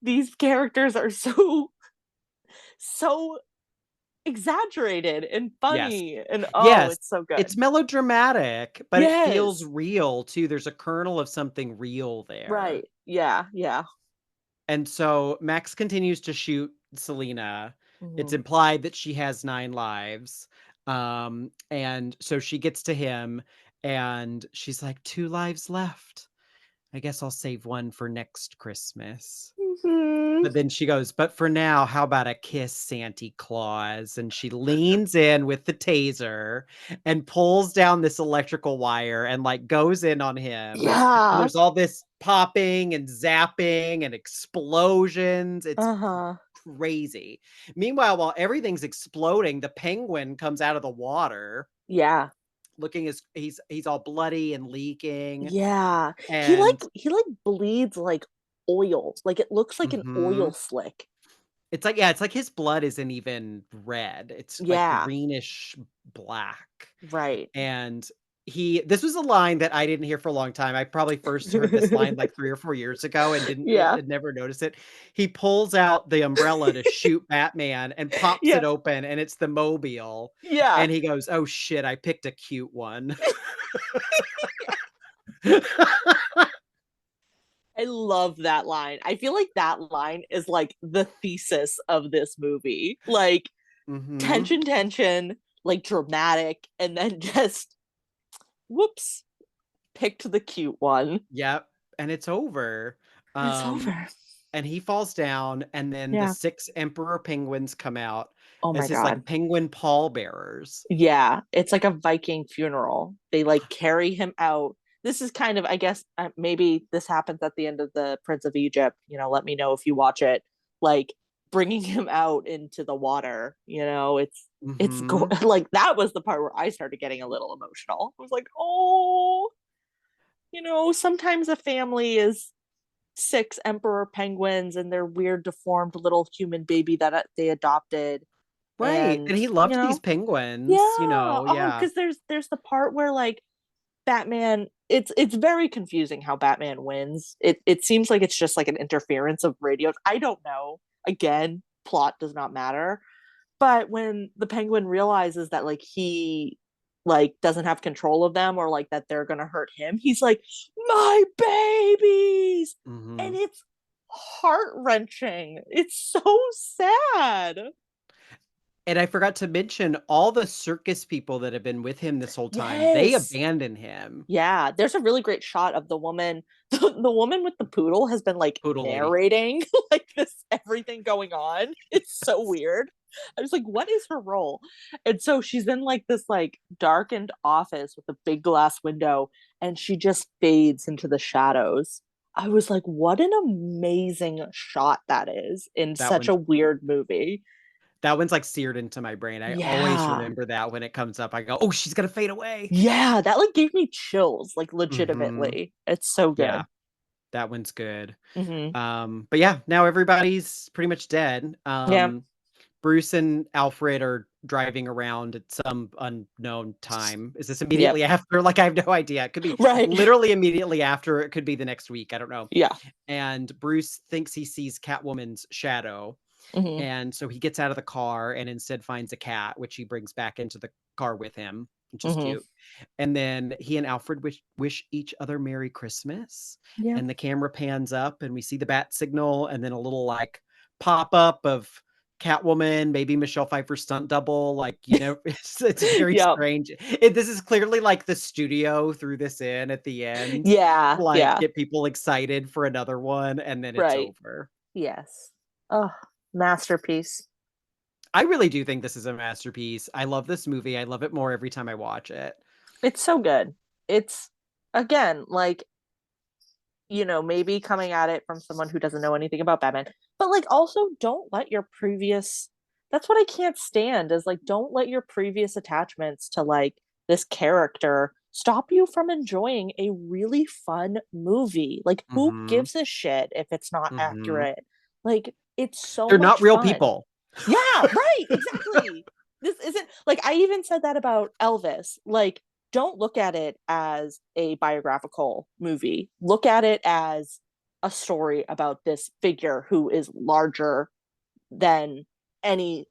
these characters are so exaggerated and funny, Yes. and Yes. it's so good. It's melodramatic, but it feels Yes. real too. There's a kernel of something real there. Right. Yeah. And so Max continues to shoot Selena. It's Mhm. implied that she has 9 lives. And so she gets to him and she's like, 2 lives left. I guess I'll save one for next Christmas. Mhm. But then she goes, but for now, how about a kiss, Santa Claus? And she leans in with the taser and pulls down this electrical wire and like goes in on him. And Yeah. there's all this popping and zapping and explosions. It's Uh-huh. crazy. Meanwhile, while everything's exploding, the penguin comes out of the water Yeah. looking as he's all bloody and leaking. Yeah. And He bleeds like oil. Like it looks like an oil mhm. slick. It's like, yeah, it's like his blood isn't even red. It's like Yeah. greenish black. Right. And this was a line that I didn't hear for a long time. I probably first heard this line like 3 or 4 years ago and Yeah. had never noticed it. He pulls out the umbrella to shoot Batman and pops it Yeah. open and it's the mobile. Yeah. And he goes, "Oh shit, I picked a cute one." I love that line. I feel like that line is like the thesis of this movie. Like Mhm. tension, like dramatic, and then just whoops, picked the cute one. Yep. And it's over. It's over. And he falls down, and then the Yeah. 6 emperor penguins come out Oh my as his, like, god. penguin pallbearers. Yeah, it's like a Viking funeral. They like carry him out. This is kind of, I guess, maybe this happens at the end of the Prince of Egypt. Let me know if you watch it. Like bringing him out into the water. Mhm. Like that was the part where I started getting a little emotional. I was like, oh, sometimes a family is 6 emperor penguins and their weird deformed little human baby that they adopted. Right, And and he loved these penguins, yeah. Oh, yeah. because there's the part where like Batman, it's very confusing how Batman wins. It seems like it's just like an interference of radios. I don't know. Again, plot does not matter. But when the penguin realizes that like he like doesn't have control of them, or like that they're gonna hurt him, he's like, my babies. And Mhm. it's heart-wrenching. It's so sad. And I forgot to mention all the circus people that have been with him this whole time, they Yes. abandon him. Yeah, there's a really great shot of the woman. The woman with the poodle has been like Poodle lady. narrating like this everything going on. It's so weird. I was like, what is her role? And so she's in like this like darkened office with a big glass window, and she just fades into the shadows. I was like, what an amazing shot that is in That such one's a weird movie. that one's, like, seared into my brain. I always Yeah. remember that when it comes up. I go, "Oh, she's gonna fade away." Yeah, that like gave me chills, like Mhm. legitimately. It's so Yeah, good. that one's good. Hmm. But yeah, now everybody's pretty much dead. Yeah. Bruce and Alfred are driving around at some unknown time. Is this Yep. immediately after? Like, I have no idea. It could be Right. literally immediately after. It could be the next week. I don't know. Yeah. And Bruce thinks he sees Catwoman's shadow. Hmm. And so he gets out of the car and instead finds a cat, which he brings back into the car with him, which is Hmm. cute. And then he and Alfred wish each other Merry Christmas. Yeah. And the camera pans up and we see the bat signal and then a little like pop up of Catwoman, maybe Michelle Pfeiffer's stunt double. Like, it's very Yep. strange. This is clearly like the studio threw this in at the end. Yeah. Like Yeah. get people excited for another one and then it's Right. over. Yes. Oh, masterpiece. I really do think this is a masterpiece. I love this movie. I love it more every time I watch it. It's so good. It's, again, like, maybe coming at it from someone who doesn't know anything about Batman, but like also don't let your previous, that's what I can't stand is like, don't let your previous attachments to like this character stop you from enjoying a really fun movie. Like, who Mm-hmm. gives a shit if it's not Mm-hmm. accurate? Like, it's so They're not much real fun. people. Yeah, right, exactly. This isn't like, I even said that about Elvis. Like, don't look at it as a biographical movie. Look at it as a story about this figure who is larger than any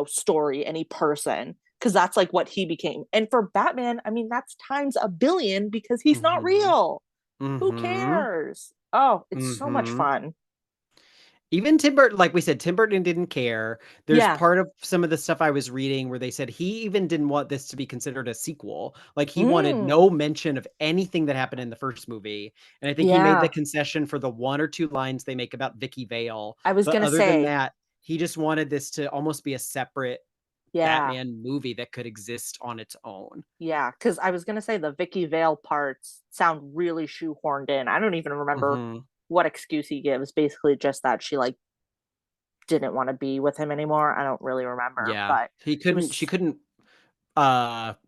story, any person, because that's like what he became. And for Batman, I mean, that's times a billion because he's not Mm-hmm. real. Who Mm-hmm. cares? Oh, it's so much Mm-hmm. fun. Even Tim Burton, like we said, Tim Burton didn't care. There's Yeah. part of some of the stuff I was reading where they said he even didn't want this to be considered a sequel. Like he wanted Mm. no mention of anything that happened in the first movie. And I think he made the Yeah. concession for the 1 or 2 lines they make about Vicky Vale. I was But gonna other than say, that, he just wanted this to almost be a separate yeah. Batman movie that could exist on its own. Yeah, because I was gonna say the Vicky Vale parts sound really shoehorned in. I don't even remember Mhm. what excuse he gives. Basically, just that she like didn't want to be with him anymore. I don't really remember, Yeah. but it She was. couldn't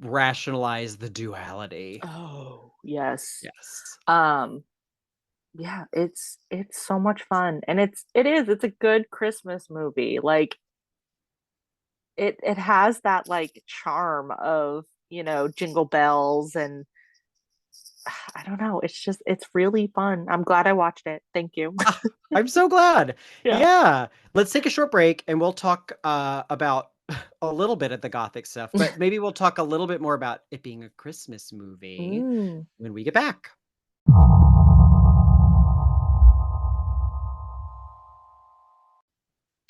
rationalize the duality. Oh yes. Yes. Um. Yeah, it's so much fun, and it's a good Christmas movie. Like it has that like charm of jingle bells and I don't know. It's really fun. I'm glad I watched it. Thank you. Ah, I'm so glad. Yeah. Yeah. Let's take a short break and we'll talk about a little bit of the Gothic stuff, but maybe we'll talk a little bit more about it being a Christmas movie Mm. when we get back.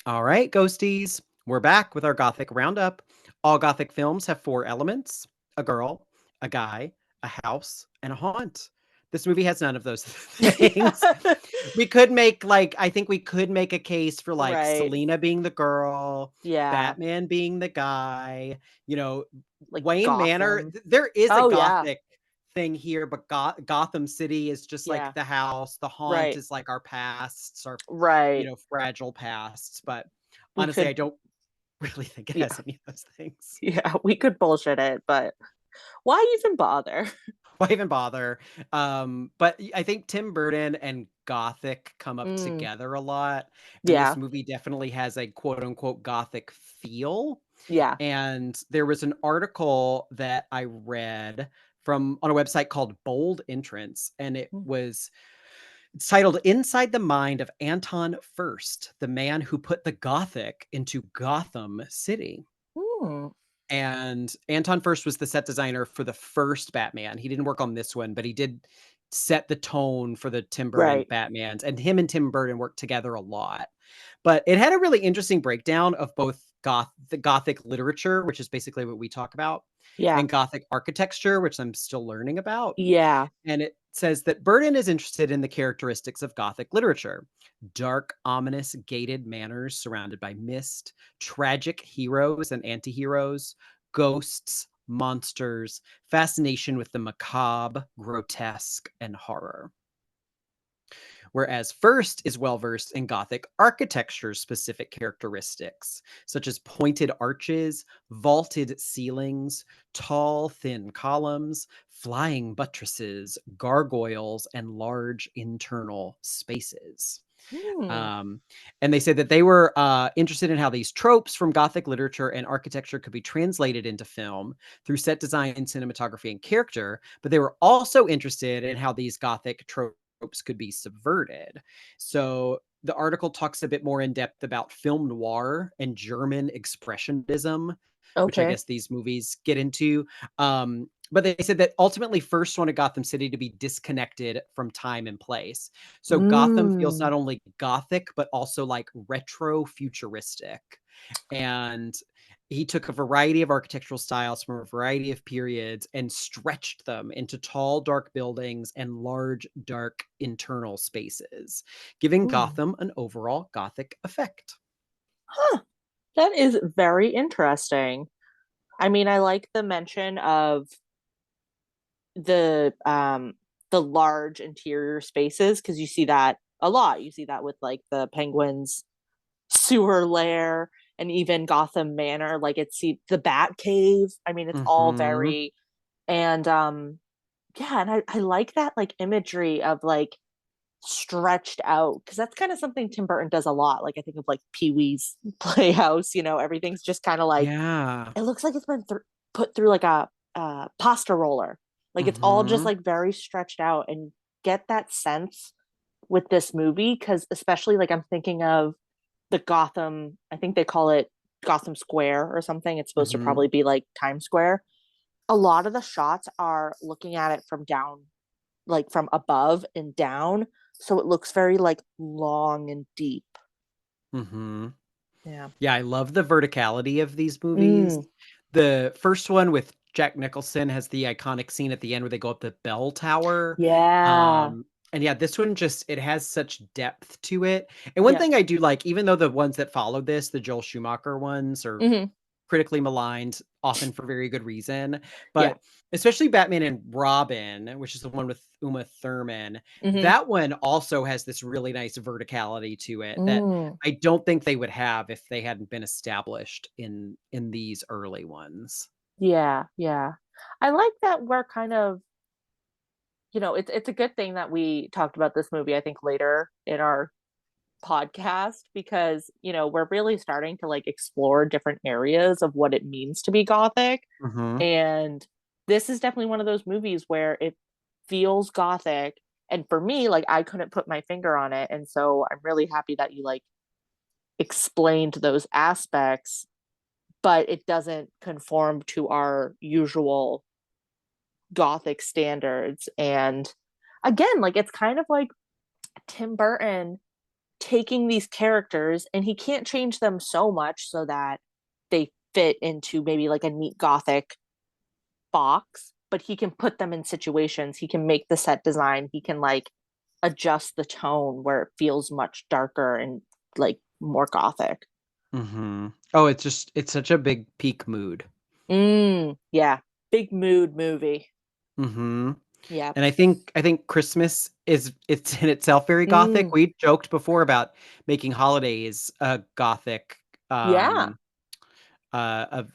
All right, ghosties. We're back with our Gothic roundup. All Gothic films have 4 elements: a girl, a guy, a house, and a haunt. This movie has none of those things. We could make I think we could make a case for like Right. Selena being the girl, Yeah. Batman being the guy, Like Wayne Manor. Gotham. There is a Oh yeah. Gothic thing here, but Gotham City is just like Yeah. the house. The haunt Right. is like our pasts, our Right. fragile pasts. But We honestly, I could don't really think it has yeah. any of those things. Yeah, we could bullshit it, but why even bother? Why even bother? But I think Tim Burton and Gothic come up Mm. together a lot, and this Yeah. movie definitely has a quote unquote Gothic feel. Yeah. And there was an article that I read from on a website called Bold Entrance, and Mm. it's titled "Inside the Mind of Anton First, the Man Who Put the Gothic into Gotham City." Mm. And Anton First was the set designer for the first Batman. He didn't work on this one, but he did set the tone for the Tim Burton Right. Batmans, and him and Tim Burton worked together a lot. But it had a really interesting breakdown of both the Gothic literature, which is basically what we talk about, Yeah. and Gothic architecture, which I'm still learning about. Yeah. And it says that Burton is interested in the characteristics of Gothic literature: dark, ominous, gated manors surrounded by mist, tragic heroes and antiheroes, ghosts, monsters, fascination with the macabre, grotesque, and horror. Whereas First is well versed in Gothic architecture's specific characteristics, such as pointed arches, vaulted ceilings, tall, thin columns, flying buttresses, gargoyles, and large internal spaces. Mm. And they said that they were interested in how these tropes from Gothic literature and architecture could be translated into film through set design, cinematography, and character. But they were also interested in how these Gothic tropes could be subverted. So the article talks a bit more in depth about film noir and German expressionism, which I Okay. guess these movies get into. But they said that ultimately First wanted Gotham City to be disconnected from time and place. So Gotham feels Mm. not only Gothic, but also like retro futuristic. And he took a variety of architectural styles from a variety of periods and stretched them into tall, dark buildings and large, dark internal spaces, giving Ooh. Gotham an overall Gothic effect. Huh. That is very interesting. I mean, I like the mention of the large interior spaces because you see that a lot. You see that with like the Penguins sewer lair and even Gotham Manor, like it's the Bat Cave. I mean, it's all Mhm. very and yeah, and I like that like imagery of like stretched out because that's kind of something Tim Burton does a lot. Like I think of like Pee-wee's Playhouse, everything's just kind of like Yeah. it looks like it's been put through like a pasta roller. Like it's all just Mhm. like very stretched out and get that sense with this movie because especially like I'm thinking of the Gotham, I think they call it Gotham Square or something. It's supposed to Mhm. probably be like Times Square. A lot of the shots are looking at it from down, like from above and down. So it looks very like long and deep. Mhm. Yeah. Yeah, I love the verticality of these movies. Mm, The first one with Jack Nicholson has the iconic scene at the end where they go up the bell tower. yeah. And yeah, this one just it has such depth to it. And one Yeah. thing I do like, even though the ones that followed this, the Joel Schumacher ones, are Hmm. critically maligned, often for very good reason. Yeah. But especially Batman and Robin, which is the one with Uma Thurman, Hmm. that one also has this really nice verticality to it that Mm, I don't think they would have if they hadn't been established in these early ones. yeah. Yeah. I like that we're kind of, it's a good thing that we talked about this movie, I think, later in our podcast because we're really starting to like explore different areas of what it means to be gothic Mhm. and this is definitely one of those movies where it feels gothic and for me like I couldn't put my finger on it and so I'm really happy that you like explained those aspects but it doesn't conform to our usual gothic standards and again like it's kind of like Tim Burton taking these characters and he can't change them so much so that they fit into maybe like a neat gothic box but he can put them in situations he can make the set design he can like adjust the tone where it feels much darker and like more gothic. Mhm. Oh, it's such a big peak mood. Yeah, big mood movie. Mhm. Yeah. And I think Christmas it's in itself very gothic. Mm, We joked before about making holidays a gothic, yeah. um, of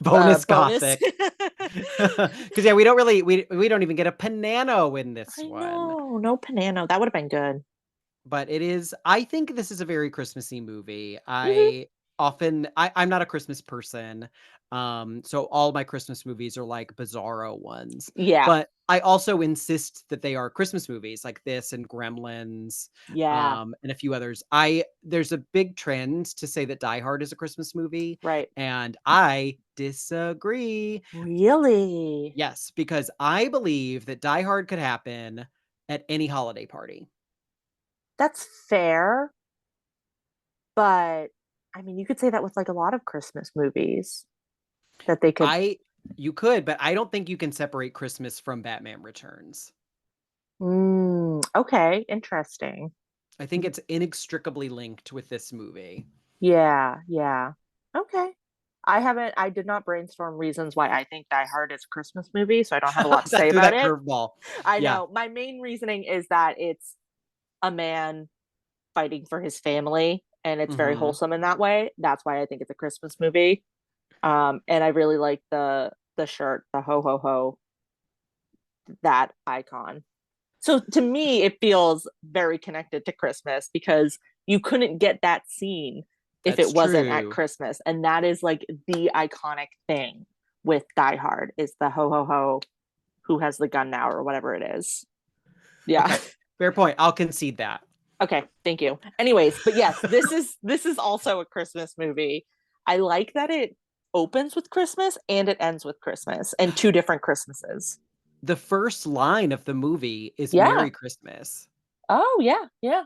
bonus Bonus. gothic. Because yeah, we don't really we don't even get a Panano in this I one. know, no Panano, that would have been good. But I think this is a very Christmassy movie. Hmm. I'm not a Christmas person. So all my Christmas movies are like bizarro ones. Yeah. But I also insist that they are Christmas movies like this and Gremlins, Yeah. and a few others. There's a big trend to say that Die Hard is a Christmas movie, Right. and I disagree. Really? Yes, because I believe that Die Hard could happen at any holiday party. That's fair, but I mean, you could say that with like a lot of Christmas movies that they could. I You could, but I don't think you can separate Christmas from Batman Returns. Okay, interesting. I think it's inextricably linked with this movie. Yeah, yeah. Okay. I did not brainstorm reasons why I think Die Hard is a Christmas movie, so I don't have a lot to That say threw about that it. curveball. I Yeah. know. My main reasoning is that it's a man fighting for his family and it's very Mhm. wholesome in that way. That's why I think it's a Christmas movie. And I really like the shirt, the ho ho ho, that icon. So to me, it feels very connected to Christmas because you couldn't get that scene if it That's wasn't at true. Christmas. And that is like the iconic thing with Die Hard is the ho ho ho, who has the gun now or whatever it is. Yeah. Okay. Fair point. I'll concede that. Okay, thank you. Anyways, but yes, this is also a Christmas movie. I like that it opens with Christmas and it ends with Christmas and two different Christmases. The first line of the movie is Yeah. Merry Christmas. Oh, yeah, yeah.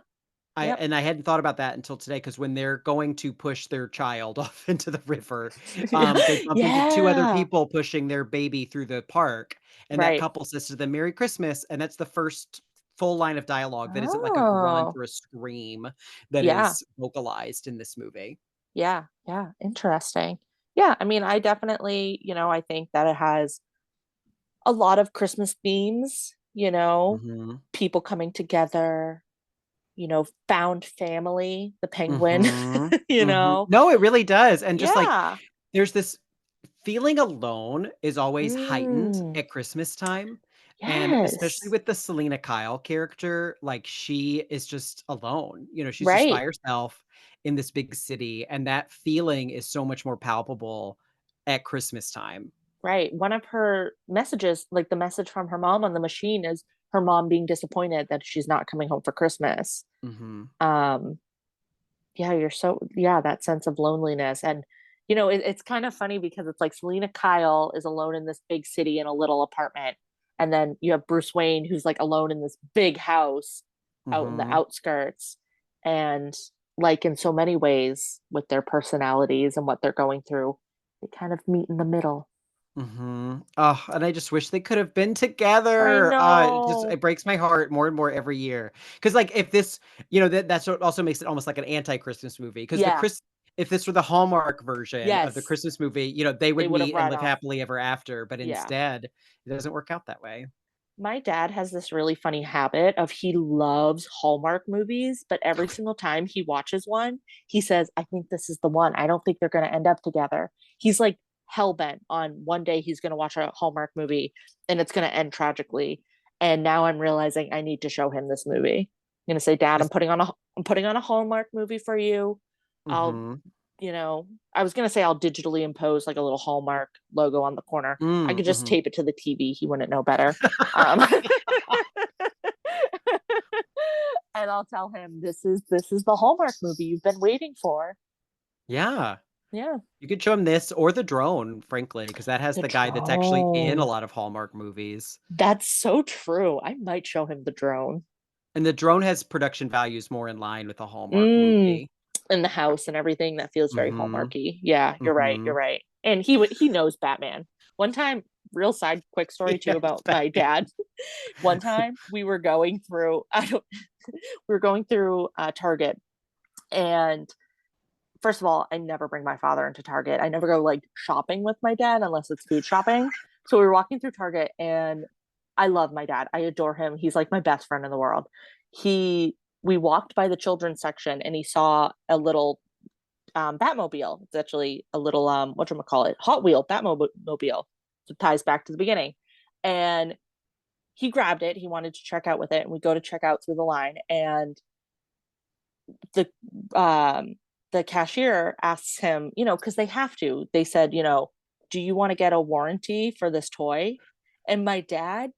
Yep. I hadn't thought about that until today because when they're going to push their child off into the river, they bump into two other Yeah. people pushing their baby through the park, and that Right. couple says to them, "Merry Christmas," and that's the first full line of dialogue that isn't like a grunt Oh. or a scream that Yeah. is vocalized in this movie. Yeah. Yeah. Interesting. Yeah. I mean, I definitely, I think that it has a lot of Christmas themes, Mhm. people coming together, found family, the penguin, Mhm. Mhm. know. No, it really does, and just, like, Yeah. there's this feeling alone is always heightened Mm. at Christmas time, and especially Yes. with the Selena Kyle character, like, she is just alone, she's just by Right. herself in this big city, and that feeling is so much more palpable at Christmas time. Right. One of her messages, like the message from her mom on the machine, is her mom being disappointed that she's not coming home for Christmas. Mhm. Um, yeah, that sense of loneliness. And, it's kind of funny because it's like Selena Kyle is alone in this big city in a little apartment. And then you have Bruce Wayne, who's like alone in this big house out in the Mhm. outskirts. And like in so many ways, with their personalities and what they're going through, they kind of meet in the middle. Mhm. Oh, and I just wish they could have been I together. know. It breaks my heart more and more every year. Because like, if this, that's what also makes it almost like an anti-Christmas movie. Because Yeah. if this were the Hallmark version of the Yes. Christmas movie, they They would would have meet and run live off. happily ever after. But Yeah. instead, it doesn't work out that way. My dad has this really funny habit of he loves Hallmark movies, but every single time he watches one, he says, I think this is the one. I don't think they're going to end up together. He's like hell bent on one day he's going to watch a Hallmark movie and it's going to end tragically. And now I'm realizing I need to show him this movie. I'm going to say, Dad, This, I'm putting on a Hallmark movie for you. I'll mhm. I was gonna say I'll digitally impose like a little Hallmark logo on the corner. I could just Mhm. tape it to the TV. He wouldn't know better. Um, and I'll tell him this is the Hallmark movie you've been waiting for. Yeah. Yeah, You could show him this or The Drone, frankly, because that has the the guy that's actually in a drone. lot of Hallmark movies. That's so true. I might show him the drone. And The Drone has production values more in line with a Hallmark Mm, movie. in the house and everything that feels very Mhm. Hallmarky. Yeah, you're right. You're Mhm. right. And he knows Batman. One time, real side quick story too Yes, about my Batman. dad. One time we were going through we were going through Target, and first of all, I never bring my father into Target. I never go like shopping with my dad unless it's food shopping. So we were walking through Target, and I love my dad. I adore him. He's like my best friend in the world. We walked by the children's section, and he saw a little Batmobile. It's actually a little whatchamacallit, Hot Wheel Batmobile. So it ties back to the beginning. And he grabbed it. He wanted to check out with it, and we go to check out through the line, and the the cashier asks him, because they have to. They said, do you want to get a warranty for this toy? And my dad,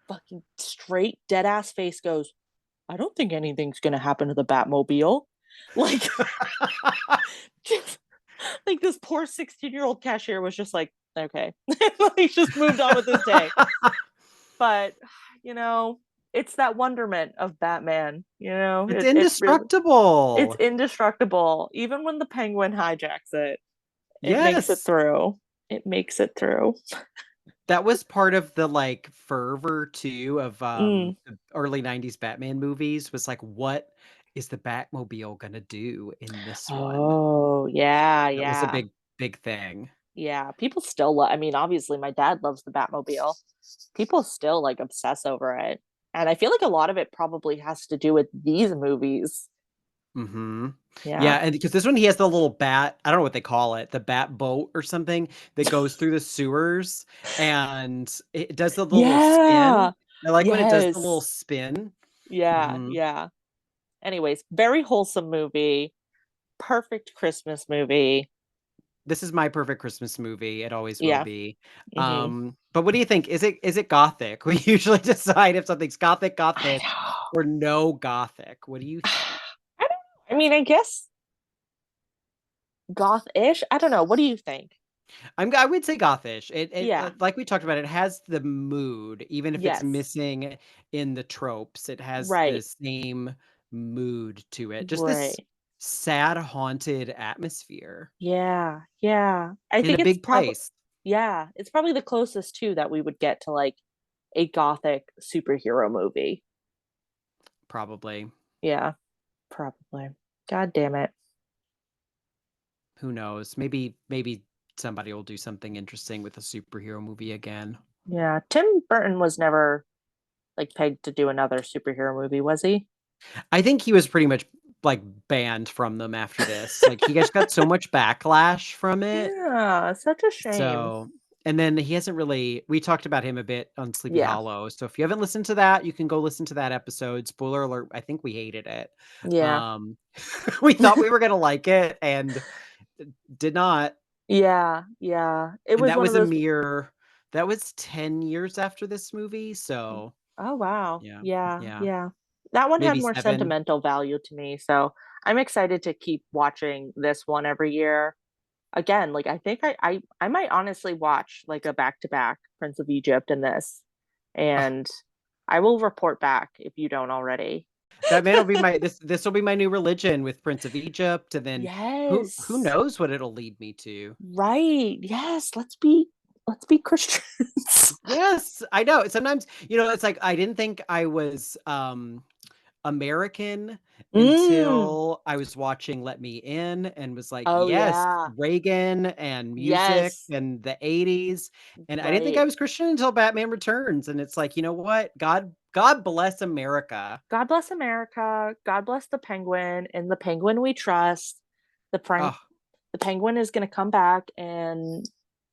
fucking straight dead ass face, goes, I don't think anything's gonna happen to the Batmobile. Like, just, like this poor 16-year-old cashier was just like, okay, he just moved on with his day. But it's that wonderment of Batman. It's Really, it's indestructible. indestructible. Even when the Penguin hijacks it, it makes it Yes. through. It makes it through. That was part of the, like, fervor too of, Mm. the early '90s Batman movies was like, what is the Batmobile gonna do in this one? Oh yeah, That was a yeah, big thing. yeah. People still love. I mean, obviously, my dad loves the Batmobile. People still like obsess over it, and I feel like a lot of it probably has to do with these movies. Mhm. Yeah. Yeah, and because this one, he has the little bat I don't know what they call it, the bat boat or something that goes through the sewers, and it does the little Yeah. spin. I like when it does the little Yes. spin. Yeah. Mhm. Yeah. Anyways, very wholesome movie. Perfect Christmas movie. This is my perfect Christmas movie, it always will Yeah. be. Hmm. But what do you think? Is it gothic? We usually decide if something's I gothic-ish know. or no gothic. What do you think? I don't know. I mean, I guess goth-ish. I don't know. What do you think? I would say gothish. Yeah. Like we talked about, it has the mood, even if it's Yes. missing in the tropes. It has the Right. same mood to it. Just Right. this sad, haunted atmosphere Yeah. Yeah. I in a think it's big probably place. yeah, it's probably the closest too that we would get to like a gothic superhero movie. Probably. Yeah, probably. God damn it. Who knows? Maybe somebody will do something interesting with a superhero movie again. Yeah, Tim Burton was never like pegged to do another superhero movie, was he? I think he was pretty much like banned from them after this. Like he just got so much backlash from it. Yeah, such a shame. So, and then he hasn't really, we talked about him a bit on Sleepy Yeah. Hollow. So if you haven't listened to that, you can go listen to that episode. Spoiler alert, I think we hated it. Yeah. We thought we were going to like it and did not. Yeah, yeah. It And was that one of was those. that was 10 years after this movie. So Oh wow. yeah, Yeah, yeah, yeah. That one had maybe more 7. sentimental value to me, so I'm excited to keep watching this one every year. Again, like I think I might honestly watch like a back-to-back Prince of Egypt and this, Ugh, and I will report back if you don't already. that man will be this will be my new religion with Prince of Egypt. And then who Yes. knows what it'll lead me to. Right. Yes, let's be Christians. Yes, I know. Sometimes, it's like I didn't think I was American Mm. until I was watching Let Me In and was like, Oh yes, yeah. Reagan and music Yes. and the 80s. And I didn't think I Right. was Christian until Batman Returns. And it's like, you know what? God bless America. God bless America. God bless the penguin and the penguin we trust. Oh, The penguin is going to come back and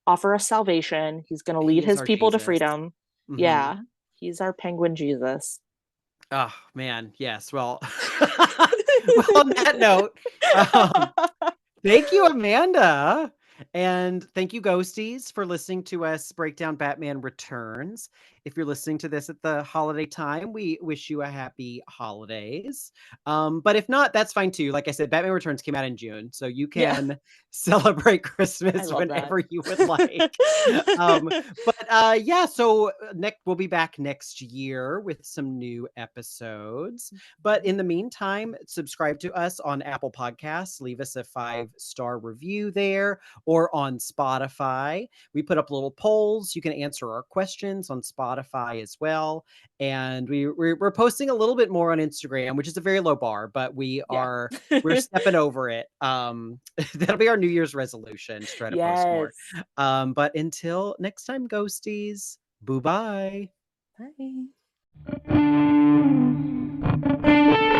offer us salvation. He's going to he lead is his our people to Jesus. freedom. Hmm. Yeah. He's our penguin Jesus. Oh man, yes. Well, well, on that note, um, thank you, Amanda. And thank you, Ghosties, for listening to us break down Batman Returns. If you're listening to this at the holiday time, we wish you a happy holidays. But if not, that's fine too. Like I said, Batman Returns came out in June, so you Yeah. can celebrate I Christmas love that. whenever you would like. Yeah, so next we'll be back next year with some new episodes. But in the meantime, subscribe to us on Apple Podcasts. Leave us a 5-star review there or on Spotify. We put up little polls. You can answer our questions on Spotify as well. And we're posting a little bit more on Instagram, which is a very low bar, but Yeah. we're stepping over it. That'll be our New Year's resolution to try to post more. Yes. But until next time, ghosties, boo bye. Bye.